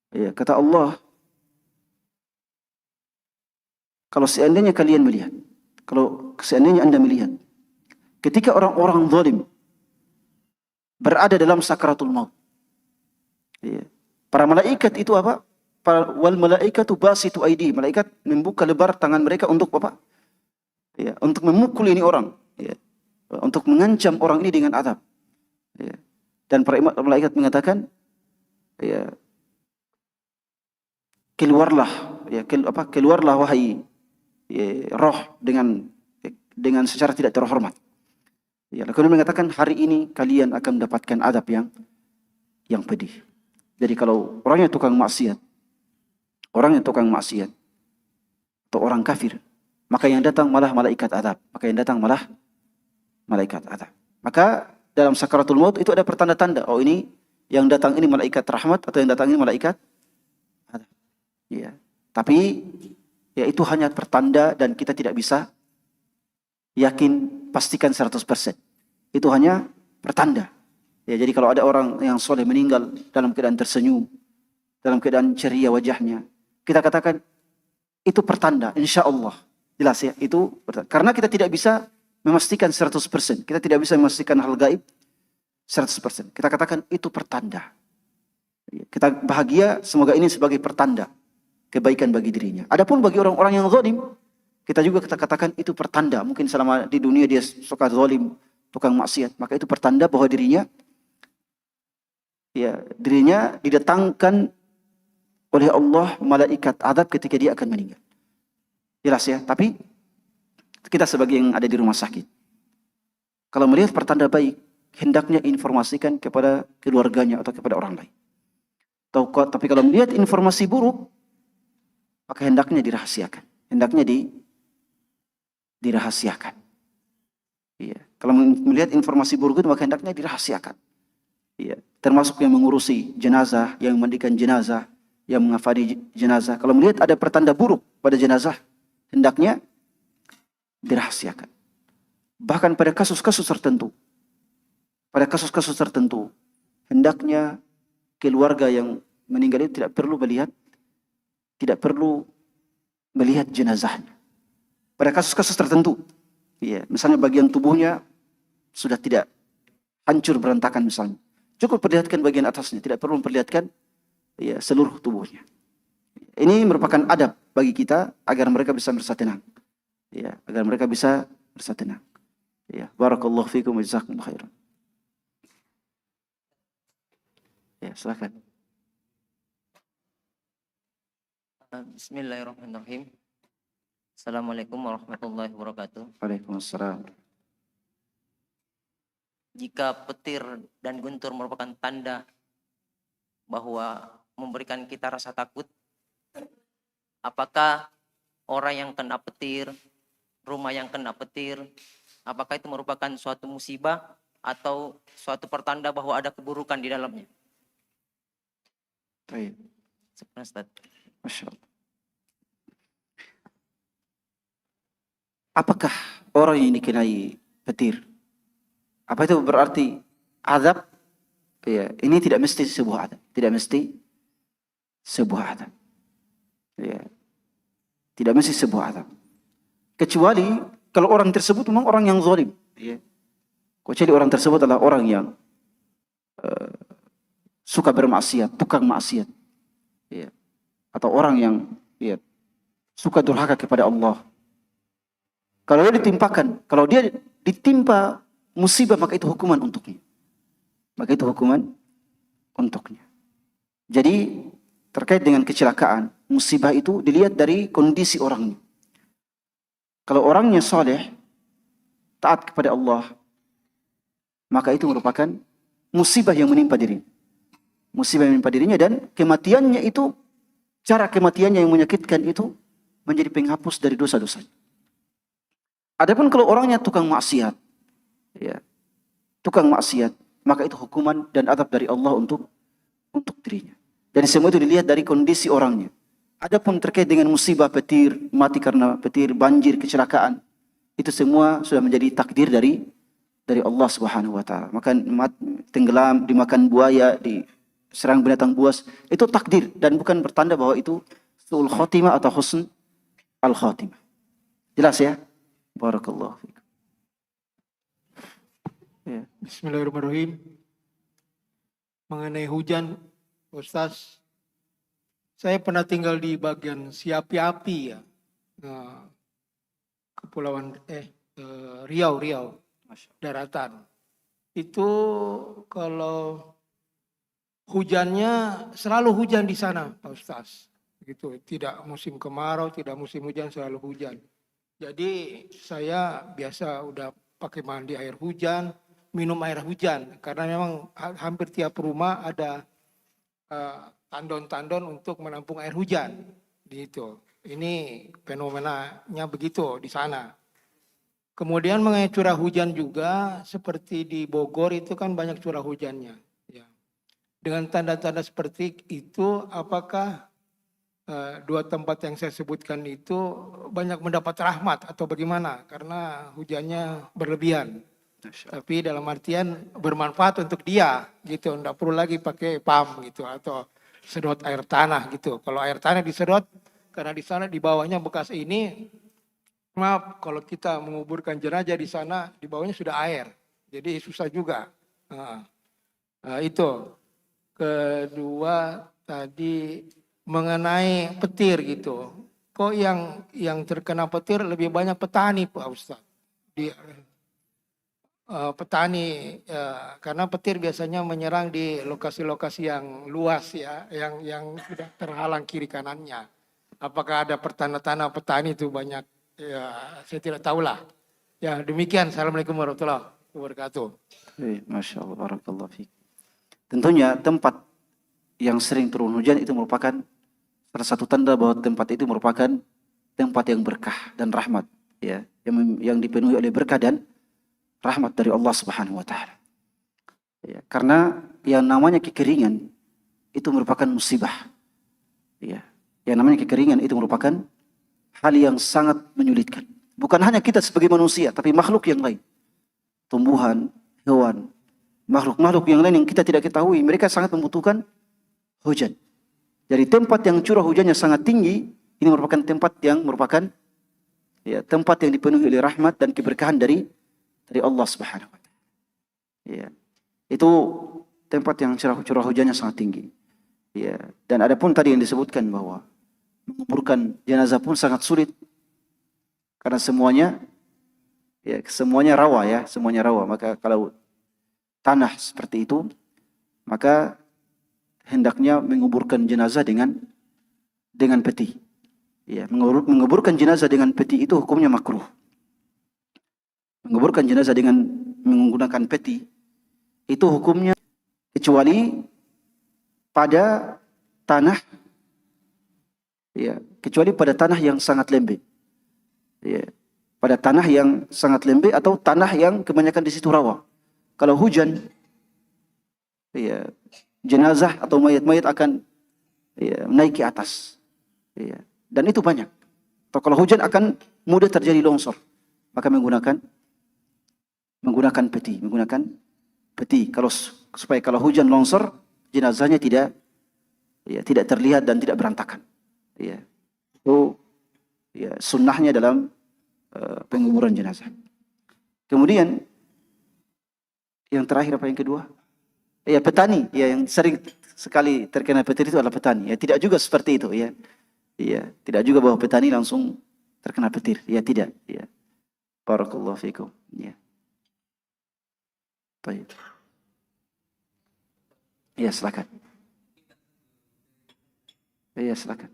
Ya, kata Allah, kalau seandainya kalian melihat, kalau seandainya Anda melihat ketika orang-orang zalim berada dalam sakaratul maut, ya, para malaikat itu apa? Wal malaikatu basitu aidi, malaikat membuka lebar tangan mereka untuk apa? Ya, untuk memukul ini orang, ya, untuk mengancam orang ini dengan azab. Ya. Dan para malaikat mengatakan, ya, keluarlah wahai roh dengan secara tidak terhormat. Ya, lalu mengatakan hari ini kalian akan mendapatkan azab yang pedih. Jadi kalau orang yang tukang maksiat atau orang kafir, maka yang datang malah malaikat azab. Maka dalam sakaratul maut itu ada pertanda-tanda. Oh, ini yang datang ini malaikat rahmat atau yang datang ini malaikat azab. Ya. Tapi ya itu hanya pertanda dan kita tidak bisa yakin pastikan 100%. Itu hanya pertanda. Ya, jadi kalau ada orang yang soleh meninggal dalam keadaan tersenyum, dalam keadaan ceria wajahnya, kita katakan itu pertanda, insya Allah. Jelas ya, itu pertanda. Karena kita tidak bisa memastikan 100%. Kita tidak bisa memastikan hal gaib 100%. Kita katakan itu pertanda. Kita bahagia, semoga ini sebagai pertanda. kebaikan bagi dirinya. Adapun bagi orang-orang yang zalim, kita juga katakan itu pertanda. Mungkin selama di dunia dia suka zalim, tukang maksiat, maka itu pertanda bahwa dirinya didatangkan oleh Allah malaikat azab ketika dia akan meninggal. Jelas ya, tapi kita sebagai yang ada di rumah sakit, kalau melihat pertanda baik, hendaknya informasikan kepada keluarganya atau kepada orang lain. Tapi kalau melihat informasi buruk, maka hendaknya dirahasiakan. Hendaknya dirahasiakan. Iya. Kalau melihat informasi buruk itu, maka hendaknya dirahasiakan. Iya. Termasuk yang mengurusi jenazah, yang memandikan jenazah, yang mengafani jenazah. Kalau melihat ada pertanda buruk pada jenazah, hendaknya dirahasiakan. Bahkan pada kasus-kasus tertentu, hendaknya keluarga yang meninggal itu tidak perlu melihat jenazahnya. Pada kasus-kasus tertentu, ya, misalnya bagian tubuhnya sudah tidak hancur berantakan misalnya, cukup perlihatkan bagian atasnya, tidak perlu memperlihatkan ya, seluruh tubuhnya. Ini merupakan adab bagi kita agar mereka bisa merasa tenang. Ya, agar mereka bisa merasa tenang. Ya, barakallahu fikum wa jazakumullahu khairan. Ya, silakan. Bismillahirrahmanirrahim. Assalamualaikum warahmatullahi wabarakatuh. Waalaikumsalam. Jika petir dan guntur merupakan tanda bahwa memberikan kita rasa takut, apakah orang yang kena petir, rumah yang kena petir, apakah itu merupakan suatu musibah atau suatu pertanda bahwa ada keburukan di dalamnya? Baik. Sebenarnya, Ustaz. Masya Allah. Apakah orang yang dikenai petir, apa itu berarti azab? Ya, ini tidak mesti sebuah azab. Tidak mesti sebuah azab. Ya. Tidak mesti sebuah azab. Kecuali kalau orang tersebut memang orang yang zalim. Ya. Kecuali orang tersebut adalah orang yang suka bermaksiat, tukang maksiat. Ya. Atau orang yang ya, suka durhaka kepada Allah. Kalau dia ditimpa musibah, maka itu hukuman untuknya. Jadi terkait dengan kecelakaan, musibah itu dilihat dari kondisi orangnya. Kalau orangnya saleh, taat kepada Allah, maka itu merupakan musibah yang menimpa dirinya. Musibah yang menimpa dirinya dan kematiannya itu, cara kematiannya yang menyakitkan itu menjadi penghapus dari dosa-dosanya. Adapun kalau orangnya tukang maksiat, ya, maka itu hukuman dan adab dari Allah untuk dirinya. Jadi semua itu dilihat dari kondisi orangnya. Adapun terkait dengan musibah petir, mati karena petir, banjir, kecelakaan, itu semua sudah menjadi takdir dari Allah Subhanahu wa taala. Tenggelam, dimakan buaya, diserang binatang buas, itu takdir dan bukan bertanda bahwa itu su'ul khotimah atau husn al khotimah. Jelas ya? Barakallahu fikum. Ya. Bismillahirrahmanirrahim. Mengenai hujan, Ustaz, saya pernah tinggal di bagian Siapi-api ya, Kepulauan Riau, daratan. Itu kalau hujannya selalu hujan di sana, Pak Ustaz. Gitu, tidak musim kemarau, tidak musim hujan, selalu hujan. Jadi saya biasa udah pakai mandi air hujan, minum air hujan. Karena memang hampir tiap rumah ada tandon-tandon untuk menampung air hujan. Gitu. Ini fenomenanya begitu di sana. Kemudian mengenai curah hujan juga, seperti di Bogor itu kan banyak curah hujannya. Ya. Dengan tanda-tanda seperti itu, apakah dua tempat yang saya sebutkan itu banyak mendapat rahmat atau bagaimana? Karena hujannya berlebihan. Tapi dalam artian bermanfaat untuk dia gitu. Tidak perlu lagi pakai pam gitu atau sedot air tanah gitu. Kalau air tanah disedot, karena di sana di bawahnya bekas ini, maaf kalau kita menguburkan jenazah di sana di bawahnya sudah air. Jadi susah juga. Itu. Kedua tadi mengenai petir gitu. Kok yang terkena petir lebih banyak petani Pak Ustadz? Petani karena petir biasanya menyerang di lokasi-lokasi yang luas ya, yang sudah terhalang kiri kanannya. Apakah ada pertanda-tanda petani itu banyak? Ya, saya tidak tahulah. Ya, demikian. Assalamualaikum warahmatullahi wabarakatuh. Masya Allah, barakallahu fiik. Tentunya tempat yang sering turun hujan itu merupakan salah satu tanda bahwa tempat itu merupakan tempat yang berkah dan rahmat, ya, yang dipenuhi oleh berkah dan rahmat dari Allah Subhanahu wa taala. Ya, karena yang namanya kekeringan itu merupakan musibah. Ya, yang namanya kekeringan itu merupakan hal yang sangat menyulitkan. Bukan hanya kita sebagai manusia, tapi makhluk yang lain. Tumbuhan, hewan, makhluk-makhluk yang lain yang kita tidak ketahui, mereka sangat membutuhkan hujan. Jadi tempat yang curah hujannya sangat tinggi, ini merupakan tempat yang tempat yang dipenuhi oleh rahmat dan keberkahan dari Allah Subhanahu wa taala. Ya. Itu tempat yang curah hujannya sangat tinggi. Ya, dan adapun tadi yang disebutkan bahwa menguburkan jenazah pun sangat sulit karena semuanya rawa ya, semuanya rawa. Maka kalau tanah seperti itu, maka hendaknya menguburkan jenazah dengan peti. Ya, menguburkan jenazah dengan peti itu hukumnya makruh. Menguburkan jenazah dengan menggunakan peti itu hukumnya kecuali pada tanah, ya, kecuali pada tanah yang sangat lembek, ya, pada tanah yang sangat lembek atau tanah yang kebanyakan di situ rawa. Kalau hujan, ya, jenazah atau mayat-mayat akan naik ke atas, ya, dan itu banyak. Atau kalau hujan akan mudah terjadi longsor, maka menggunakan peti. Supaya kalau hujan longsor, jenazahnya tidak terlihat dan tidak berantakan. Ya, itu ya sunnahnya dalam penguburan jenazah. Kemudian yang terakhir apa yang kedua? Ya, petani. Ya, yang sering sekali terkena petir itu adalah petani. Ya, tidak juga seperti itu. Ya, ya, tidak juga bahwa petani langsung terkena petir. Ya, tidak. Ya, barakallahu fiikum. Ya. Baik. Ya, silakan. Ya, silakan.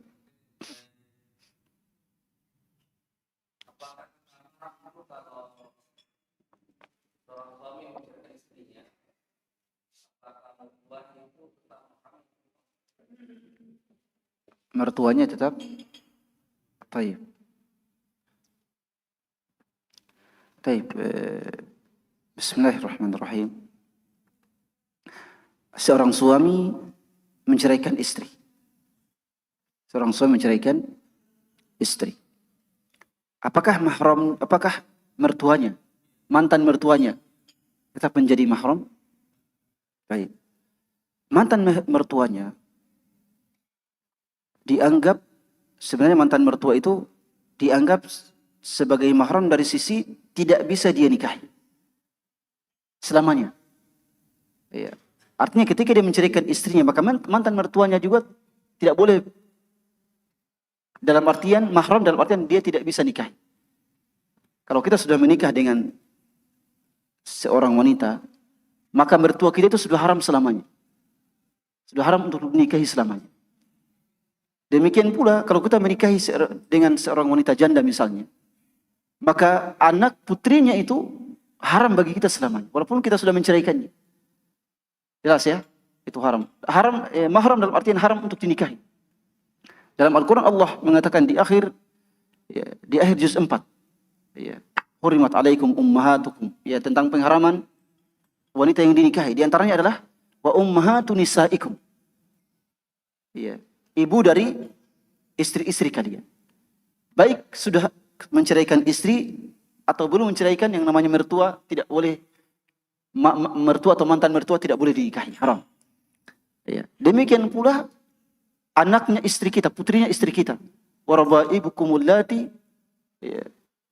Mertuanya tetap baik. Baik. Bismillahirrahmanirrahim. Seorang suami menceraikan istri. Apakah mertuanya, mantan mertuanya tetap menjadi mahram? Baik. Mantan mertuanya dianggap, sebenarnya mantan mertua itu dianggap sebagai mahram dari sisi tidak bisa dia nikahi selamanya. Ya. Artinya ketika dia menceraikan istrinya, maka mantan mertuanya juga tidak boleh, dalam artian mahram, dalam artian dia tidak bisa nikahi. Kalau kita sudah menikah dengan seorang wanita, maka mertua kita itu sudah haram selamanya. Sudah haram untuk menikahi selamanya. Demikian pula kalau kita menikahi dengan seorang wanita janda misalnya, maka anak putrinya itu haram bagi kita selamanya, walaupun kita sudah menceraikannya. Jelas ya? Itu haram. Mahram dalam artian haram untuk dinikahi. Dalam Al-Quran Allah mengatakan di akhir juz 4, ya, hurimat alaikum ummahatukum, ya, tentang pengharaman wanita yang dinikahi. Di antaranya adalah wa ummahatu nisaikum, ya, ibu dari istri-istri kalian. Baik sudah menceraikan istri atau belum menceraikan, yang namanya mertua tidak boleh, mertua atau mantan mertua tidak boleh dinikahi, haram. Ya. Demikian pula anaknya istri kita, putrinya istri kita. Warabaibukumul lati, ya,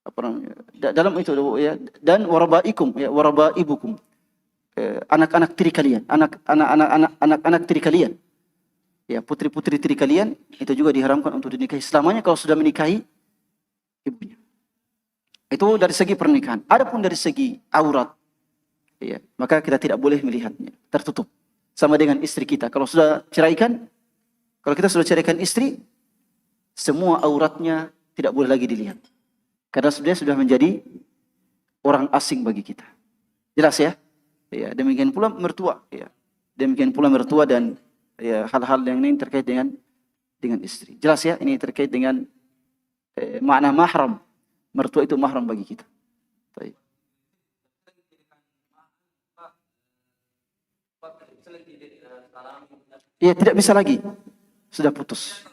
apa namanya? Dalam itu ya, dan warabaikum, ya, warabaibukum, anak-anak tiri kalian, anak-anak tiri kalian. Ya, putri-putri kalian itu juga diharamkan untuk dinikahi selamanya kalau sudah menikahi ibunya. Itu dari segi pernikahan. Adapun dari segi aurat, ya, maka kita tidak boleh melihatnya, tertutup. Sama dengan istri kita. Kalau sudah ceraikan, kalau kita sudah ceraikan istri, semua auratnya tidak boleh lagi dilihat. Karena sudah menjadi orang asing bagi kita. Jelas ya? Ya, demikian pula mertua, ya. Demikian pula mertua dan ya, hal-hal yang lain terkait dengan istri. Jelas ya? Ini terkait dengan makna mahram. Mertua itu mahram bagi kita. Baik. Ya, tidak bisa lagi. Sudah putus.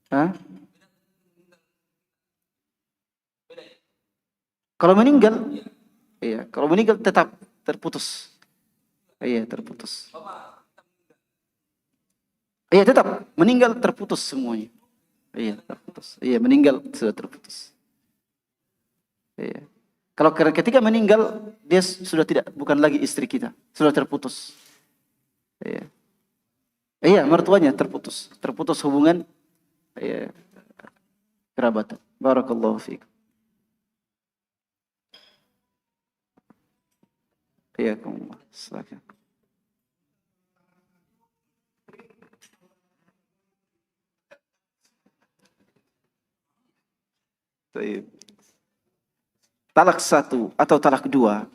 Hah? Kalau meninggal, iya, kalau meninggal tetap terputus. Iya, terputus. Iya, tetap meninggal terputus semuanya. Iya, terputus. Iya, meninggal sudah terputus. Iya. Kalau ketika meninggal dia sudah bukan lagi istri kita, sudah terputus. Iya. Iya, mertuanya terputus hubungan, iya, kerabatan. Barakallahu fiik. Iya, silakan. Talak 1 atau talak 2,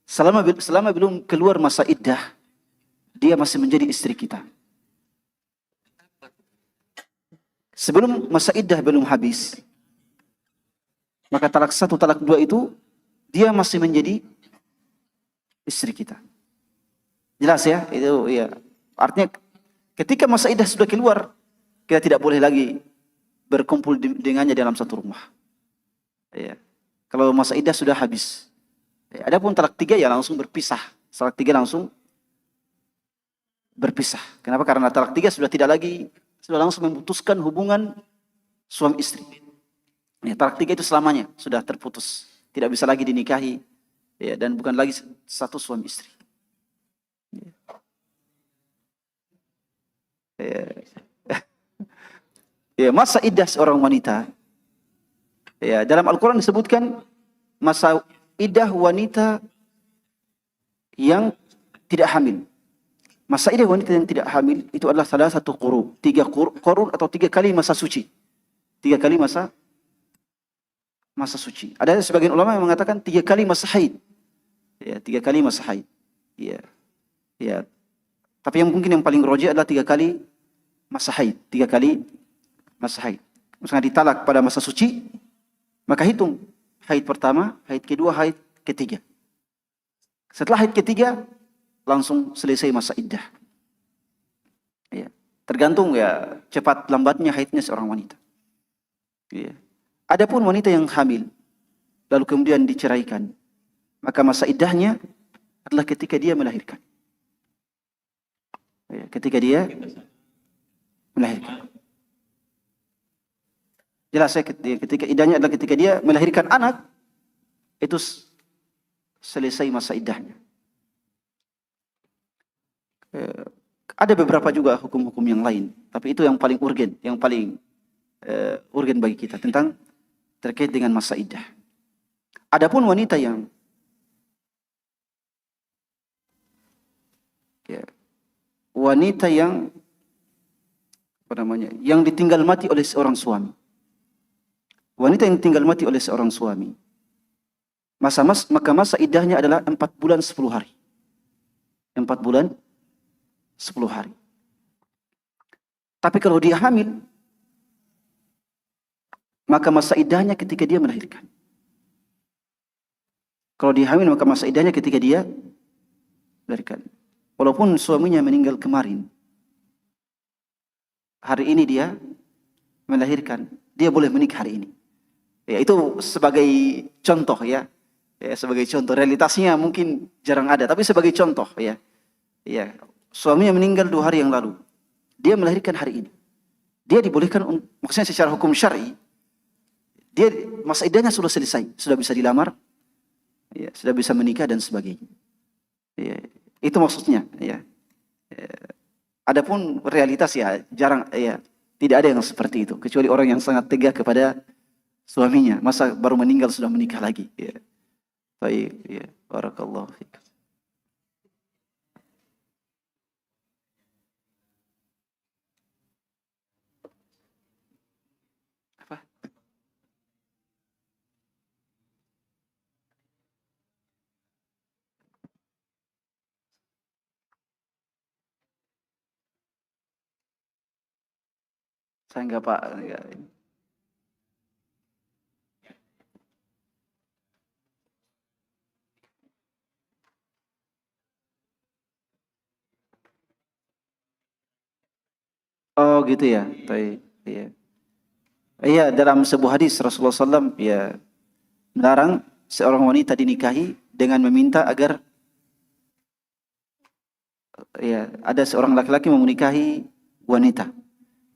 selama belum keluar masa iddah, dia masih menjadi istri kita. Sebelum masa iddah belum habis, maka talak 1, talak 2 itu dia masih menjadi istri kita. Jelas ya? Itu ya. Artinya ketika masa iddah sudah keluar, kita tidak boleh lagi berkumpul dengannya dalam satu rumah. Ya. Kalau masa iddah sudah habis. Ya. Adapun talak 3 ya langsung berpisah. Talak 3 langsung berpisah. Kenapa? Karena talak 3 sudah langsung memutuskan hubungan suami istri. Ya, talak 3 itu selamanya sudah terputus. Tidak bisa lagi dinikahi. Ya, dan bukan lagi satu suami istri. Ya. Ya, masa iddah seorang wanita, ya, dalam Al-Quran disebutkan masa iddah wanita yang tidak hamil. Masa iddah wanita yang tidak hamil itu adalah salah satu qurun. 3 qurun atau 3 kali masa suci. 3 kali masa suci. Ada sebagian ulama yang mengatakan 3 kali masa haid. Ya, 3 kali masa haid. Ya. Ya. Tapi yang mungkin yang paling rajih adalah 3 kali masa haid. 3 kali masa haid. Misalnya ditalak pada masa suci, maka hitung haid pertama, haid kedua, haid ketiga. Setelah haid ketiga, langsung selesai masa iddah. Ya. Tergantung ya cepat lambatnya haidnya seorang wanita. Ya. Adapun wanita yang hamil, lalu kemudian diceraikan, maka masa iddahnya adalah ketika dia melahirkan. Ya, ketika dia melahirkan. Jelas ya, ketika iddahnya adalah ketika dia melahirkan anak, itu selesai masa iddahnya. Ada beberapa juga hukum-hukum yang lain, tapi itu yang paling urgen, yang paling urgen bagi kita tentang terkait dengan masa iddah. Adapun wanita yang yang ditinggal mati oleh seorang suami. Wanita yang ditinggal mati oleh seorang suami, maka masa iddahnya adalah 4 bulan 10 hari. 4 bulan 10 hari. Tapi kalau dia hamil, maka masa iddahnya ketika dia melahirkan. Kalau dia hamil, maka masa iddahnya ketika dia melahirkan. Walaupun suaminya meninggal kemarin, hari ini dia melahirkan, dia boleh menikah hari ini. Ya, itu sebagai contoh ya. Ya, sebagai contoh. Realitasnya mungkin jarang ada, tapi sebagai contoh ya. Ya, suaminya meninggal 2 hari yang lalu. Dia melahirkan hari ini. Dia dibolehkan, maksudnya secara hukum syar'i, dia masa iddahnya sudah selesai, sudah bisa dilamar, ya, sudah bisa menikah dan sebagainya. Ya, itu maksudnya ya. Adapun realitas ya jarang ya, tidak ada yang seperti itu kecuali orang yang sangat tegas kepada suaminya. Masa baru meninggal sudah menikah lagi ya. Baik ya, barakallahu fiik. Apa? Saya enggak Pak. Enggak. Oh gitu ya. Baik. Iya. Iya, dalam sebuah hadis Rasulullah SAW ya melarang seorang wanita dinikahi dengan meminta agar ya ada seorang laki-laki menikahi wanita.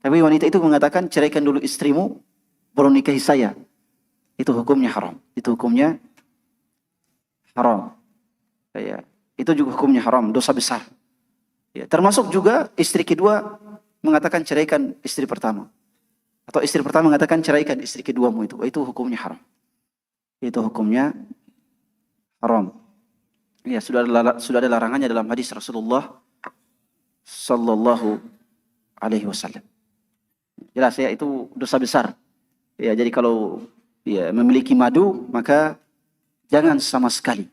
Tapi wanita itu mengatakan ceraikan dulu istrimu baru nikahi saya. Itu hukumnya haram. Itu hukumnya haram. Ya, itu juga hukumnya haram, dosa besar. Ya, termasuk juga istri kedua mengatakan ceraikan istri pertama. Atau istri pertama mengatakan ceraikan istri keduamu itu hukumnya haram. Itu hukumnya haram. Ya, sudah ada larangannya dalam hadis Rasulullah sallallahu alaihi wasallam. Jelas ya, itu dosa besar. Ya, jadi kalau ya memiliki madu maka jangan sama sekali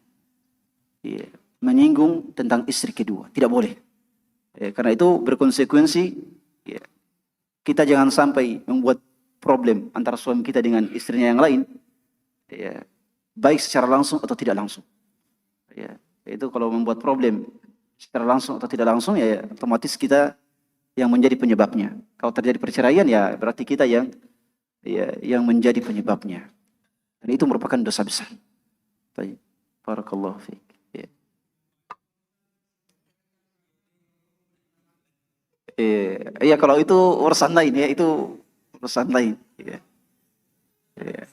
ya, menyinggung tentang istri kedua, tidak boleh. Ya, karena itu berkonsekuensi ya, kita jangan sampai membuat problem antara suami kita dengan istrinya yang lain, ya, baik secara langsung atau tidak langsung. Ya, itu kalau membuat problem secara langsung atau tidak langsung, ya otomatis kita yang menjadi penyebabnya. Kalau terjadi perceraian, ya berarti kita yang menjadi penyebabnya. Dan itu merupakan dosa besar. Baik, barakallahu fiik. Ya. Iya, kalau itu urusan lain ya, itu urusan lain. Ya. Ya.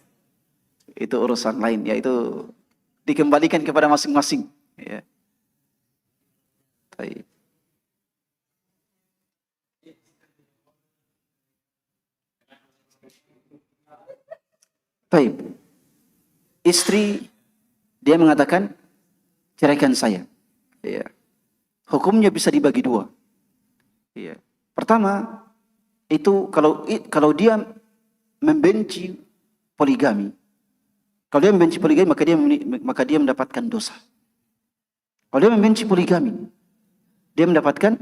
Itu urusan lain ya, itu dikembalikan kepada masing-masing. Ya. Baik. Baik. Istri dia mengatakan ceraikan saya. Ya. Hukumnya bisa dibagi dua. Ya. Pertama, itu kalau dia membenci poligami. Kalau dia membenci poligami maka dia mendapatkan dosa. Kalau dia membenci poligami, dia mendapatkan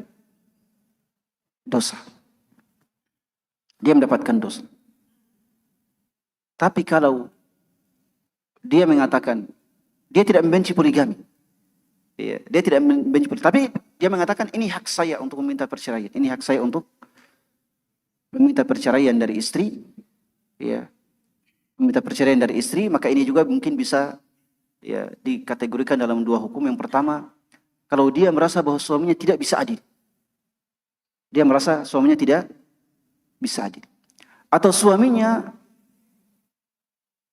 dosa. Dia mendapatkan dosa. Tapi kalau dia mengatakan dia tidak membenci poligami, ya, dia tidak membenci poligami, tapi dia mengatakan ini hak saya untuk meminta perceraian, ini hak saya untuk meminta perceraian dari istri, ya, meminta perceraian dari istri, maka ini juga mungkin bisa ya dikategorikan dalam dua hukum. Yang pertama, kalau dia merasa bahwa suaminya tidak bisa adil, dia merasa suaminya tidak bisa adil, atau suaminya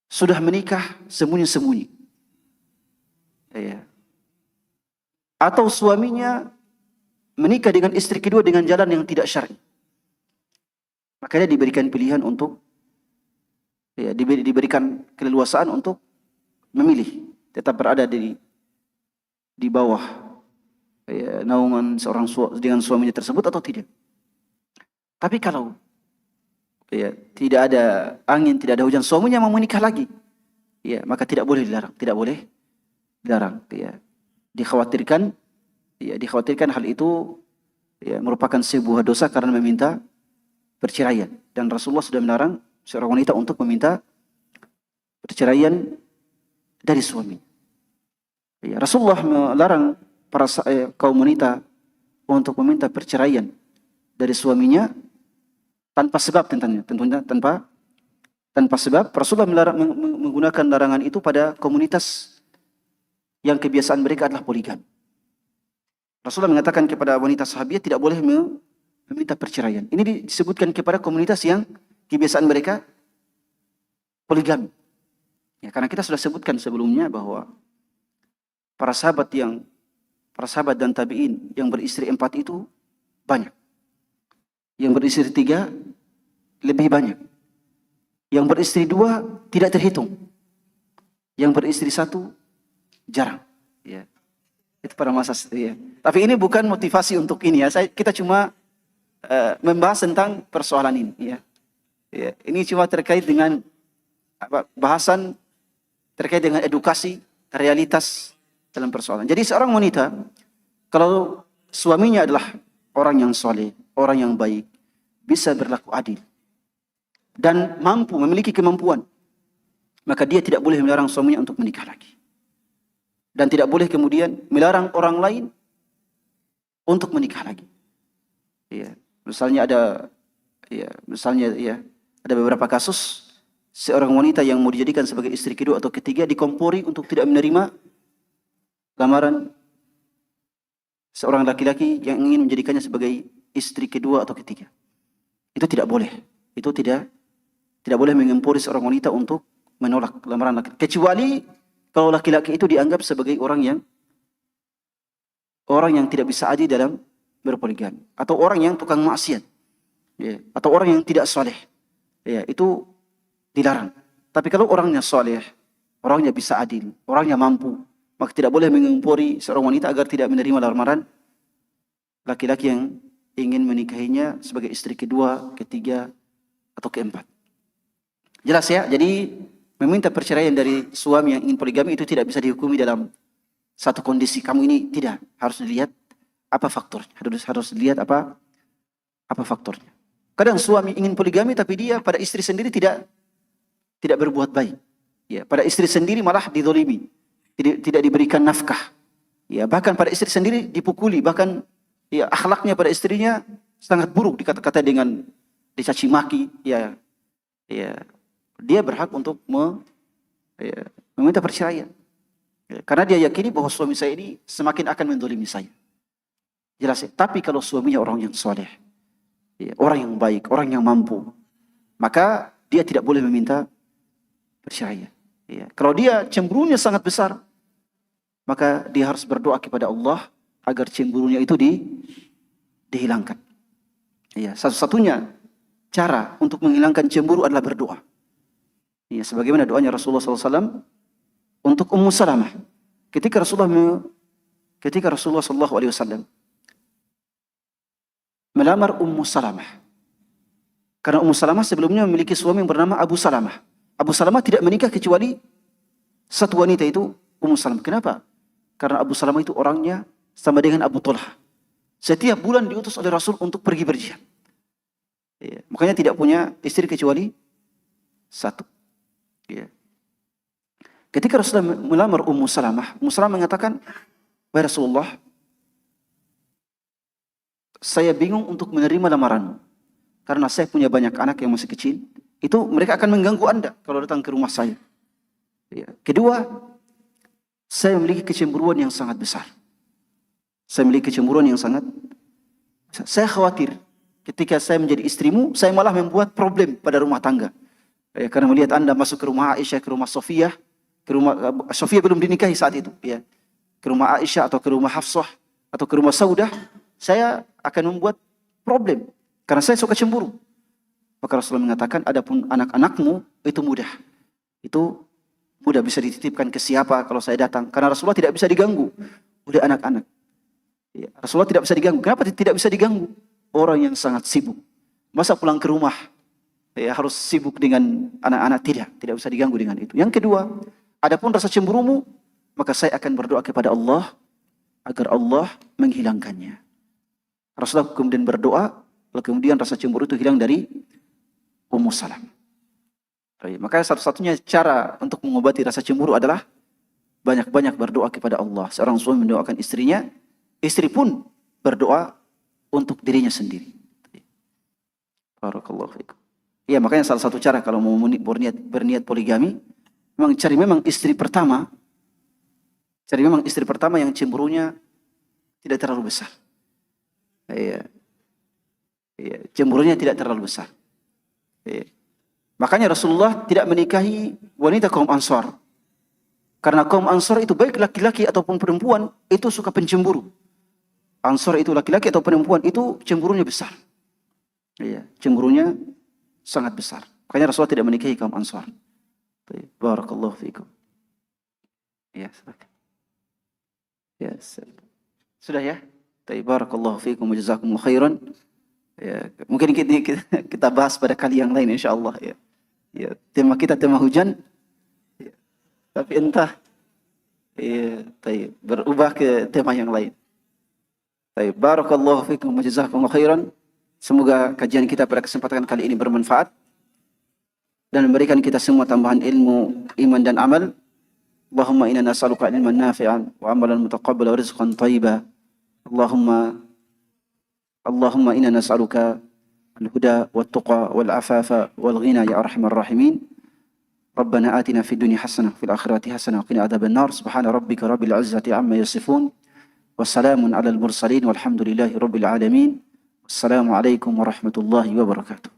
sudah menikah sembunyi-sembunyi, ya. Atau suaminya menikah dengan istri kedua dengan jalan yang tidak syar'i, maka dia diberikan pilihan untuk ya, diberikan keleluasaan untuk memilih tetap berada di bawah ya, naungan seorang dengan suaminya tersebut atau tidak. Tapi kalau ya, tidak ada angin, tidak ada hujan, suaminya mau menikah lagi, ya, maka tidak boleh dilarang, tidak boleh dilarang. Ya. Dikhawatirkan hal itu ya, merupakan sebuah dosa karena meminta perceraian. Dan Rasulullah sudah melarang seorang wanita untuk meminta perceraian dari suami. Ya, Rasulullah melarang para kaum wanita untuk meminta perceraian dari suaminya tanpa sebab, tentunya tanpa sebab. Rasulullah menggunakan larangan itu pada komunitas yang kebiasaan mereka adalah poligami. Rasulullah mengatakan kepada wanita sahabiah tidak boleh meminta perceraian. Ini disebutkan kepada komunitas yang kebiasaan mereka poligami. Ya, karena kita sudah sebutkan sebelumnya bahwa para sahabat dan tabi'in yang beristri 4 itu banyak. Yang beristri 3 lebih banyak. Yang beristri 2 tidak terhitung. Yang beristri 1 jarang. Ya. Itu pada masa ya. Tapi ini bukan motivasi untuk ini ya. Kita cuma membahas tentang persoalan ini. Ya. Ya. Ini cuma terkait dengan bahasan terkait dengan edukasi realitas dalam persoalan. Jadi seorang wanita kalau suaminya adalah orang yang soleh, orang yang baik, bisa berlaku adil dan mampu memiliki kemampuan, maka dia tidak boleh melarang suaminya untuk menikah lagi. Dan tidak boleh kemudian melarang orang lain untuk menikah lagi. Ya, misalnya ada beberapa kasus seorang wanita yang mau dijadikan sebagai istri kedua atau ketiga dikompori untuk tidak menerima lamaran seorang laki-laki yang ingin menjadikannya sebagai istri kedua atau ketiga. Itu tidak boleh. Itu tidak boleh mengempori seorang wanita untuk menolak lamaran laki-laki. Kecuali kalau laki-laki itu dianggap sebagai orang yang tidak bisa adil dalam berpoligami, atau orang yang tukang maksiat, ya, atau orang yang tidak soleh, ya, itu dilarang. Tapi kalau orangnya soleh, orangnya bisa adil, orangnya mampu, maka tidak boleh mengempori seorang wanita agar tidak menerima lamaran laki-laki yang ingin menikahinya sebagai istri kedua, ketiga, atau keempat. Jelas ya? Jadi meminta perceraian dari suami yang ingin poligami itu tidak bisa dihukumi dalam satu kondisi. Kamu ini tidak, harus dilihat apa faktornya. Harus dilihat apa faktornya. Kadang suami ingin poligami tapi dia pada istri sendiri tidak berbuat baik. Ya, pada istri sendiri malah didolimi, tidak diberikan nafkah. Ya, bahkan pada istri sendiri dipukuli, bahkan ya akhlaknya pada istrinya sangat buruk, dikata-kata dengan dicaci maki. Ya, dia berhak untuk meminta perceraian. Ya, karena dia yakini bahwa suami saya ini semakin akan mendolimi saya. Jelas ya? Tapi kalau suaminya orang yang soleh, ya, orang yang baik, orang yang mampu, maka dia tidak boleh meminta perceraian. Ya. Kalau dia cemburunya sangat besar, maka dia harus berdoa kepada Allah agar cemburunya itu dihilangkan. Ya, satu-satunya cara untuk menghilangkan cemburu adalah berdoa. Ya, sebagaimana doanya Rasulullah SAW untuk Ummu Salamah. Ketika Rasulullah SAW melamar Ummu Salamah, karena Ummu Salamah sebelumnya memiliki suami yang bernama Abu Salamah. Abu Salamah tidak menikah kecuali satu wanita, itu Ummu Salamah. Kenapa? Karena Abu Salamah itu orangnya sama dengan Abu Talha. Setiap bulan diutus oleh Rasul untuk pergi berjihad. Ya, makanya tidak punya istri kecuali satu. Ya. Ketika Rasulullah melamar Ummu Salamah mengatakan, "Wahai Rasulullah, saya bingung untuk menerima lamaranmu. Karena saya punya banyak anak yang masih kecil. Itu mereka akan mengganggu Anda kalau datang ke rumah saya. Ya. Kedua, saya memiliki kecemburuan yang sangat besar. Saya khawatir ketika saya menjadi istrimu, saya malah membuat problem pada rumah tangga. Ya, karena melihat Anda masuk ke rumah Aisyah, ke rumah Sofiyah, Sofiyah belum dinikahi saat itu, ya. Ke rumah Aisyah atau ke rumah Hafsah atau ke rumah Saudah, saya akan membuat problem karena saya suka cemburu." Maka Rasulullah mengatakan, "Adapun anak-anakmu itu mudah. Itu mudah bisa dititipkan ke siapa kalau saya datang." Karena Rasulullah tidak bisa diganggu oleh anak-anak. Ya, Rasulullah tidak bisa diganggu. Kenapa tidak bisa diganggu? Orang yang sangat sibuk. Masa pulang ke rumah ya harus sibuk dengan anak-anak? Tidak bisa diganggu dengan itu. Yang kedua, adapun rasa cemburumu, maka saya akan berdoa kepada Allah agar Allah menghilangkannya. Rasulullah kemudian berdoa, lalu kemudian rasa cemburu itu hilang dari Ummu Salamah. Maka satu-satunya cara untuk mengobati rasa cemburu adalah banyak-banyak berdoa kepada Allah. Seorang suami mendoakan istrinya, istri pun berdoa untuk dirinya sendiri. Barakallahu fiikum. Ya, makanya salah satu cara kalau mau berniat poligami, cari memang istri pertama yang cemburunya tidak terlalu besar. Ya, cemburunya tidak terlalu besar. Ya. Makanya Rasulullah tidak menikahi wanita kaum Ansar. Karena kaum Ansar itu baik laki-laki ataupun perempuan itu suka pencemburu. Ansar itu laki-laki atau perempuan itu cemburunya besar. Iya, cemburunya sangat besar. Makanya Rasulullah tidak menikahi kaum Ansar. Baik, barakallahu fikum. Ya, silakan. Ya, sudah ya? Baik, barakallahu fikum wa jazakumullahu khairan. Ya, mungkin kita bahas pada kali yang lain insyaallah ya. Ya, tema kita tema hujan. Ya, tapi entah ya, baik, berubah ke tema yang lain. Baik, barakallahu fikum wa jazakumullahu khairan. Semoga kajian kita pada kesempatan kali ini bermanfaat dan memberikan kita semua tambahan ilmu, iman dan amal. Allahumma inna nas'aluka ilman nafi'an wa amalan mutaqabbalan wa rizqan thayyiban. Allahumma inna nas'aluka al-huda wat-tuqa wal-afafa wal-ghina ya arhamar rahimin. Rabbana atina fid dunya hasanah wa fil akhirati hasanah wa qina adzaban nar. Subhana rabbika rabbil izzati amma yasifun. Wassalamun alal mursalin walhamdulillahi rabbil alamin. Assalamualaikum warahmatullahi wabarakatuh.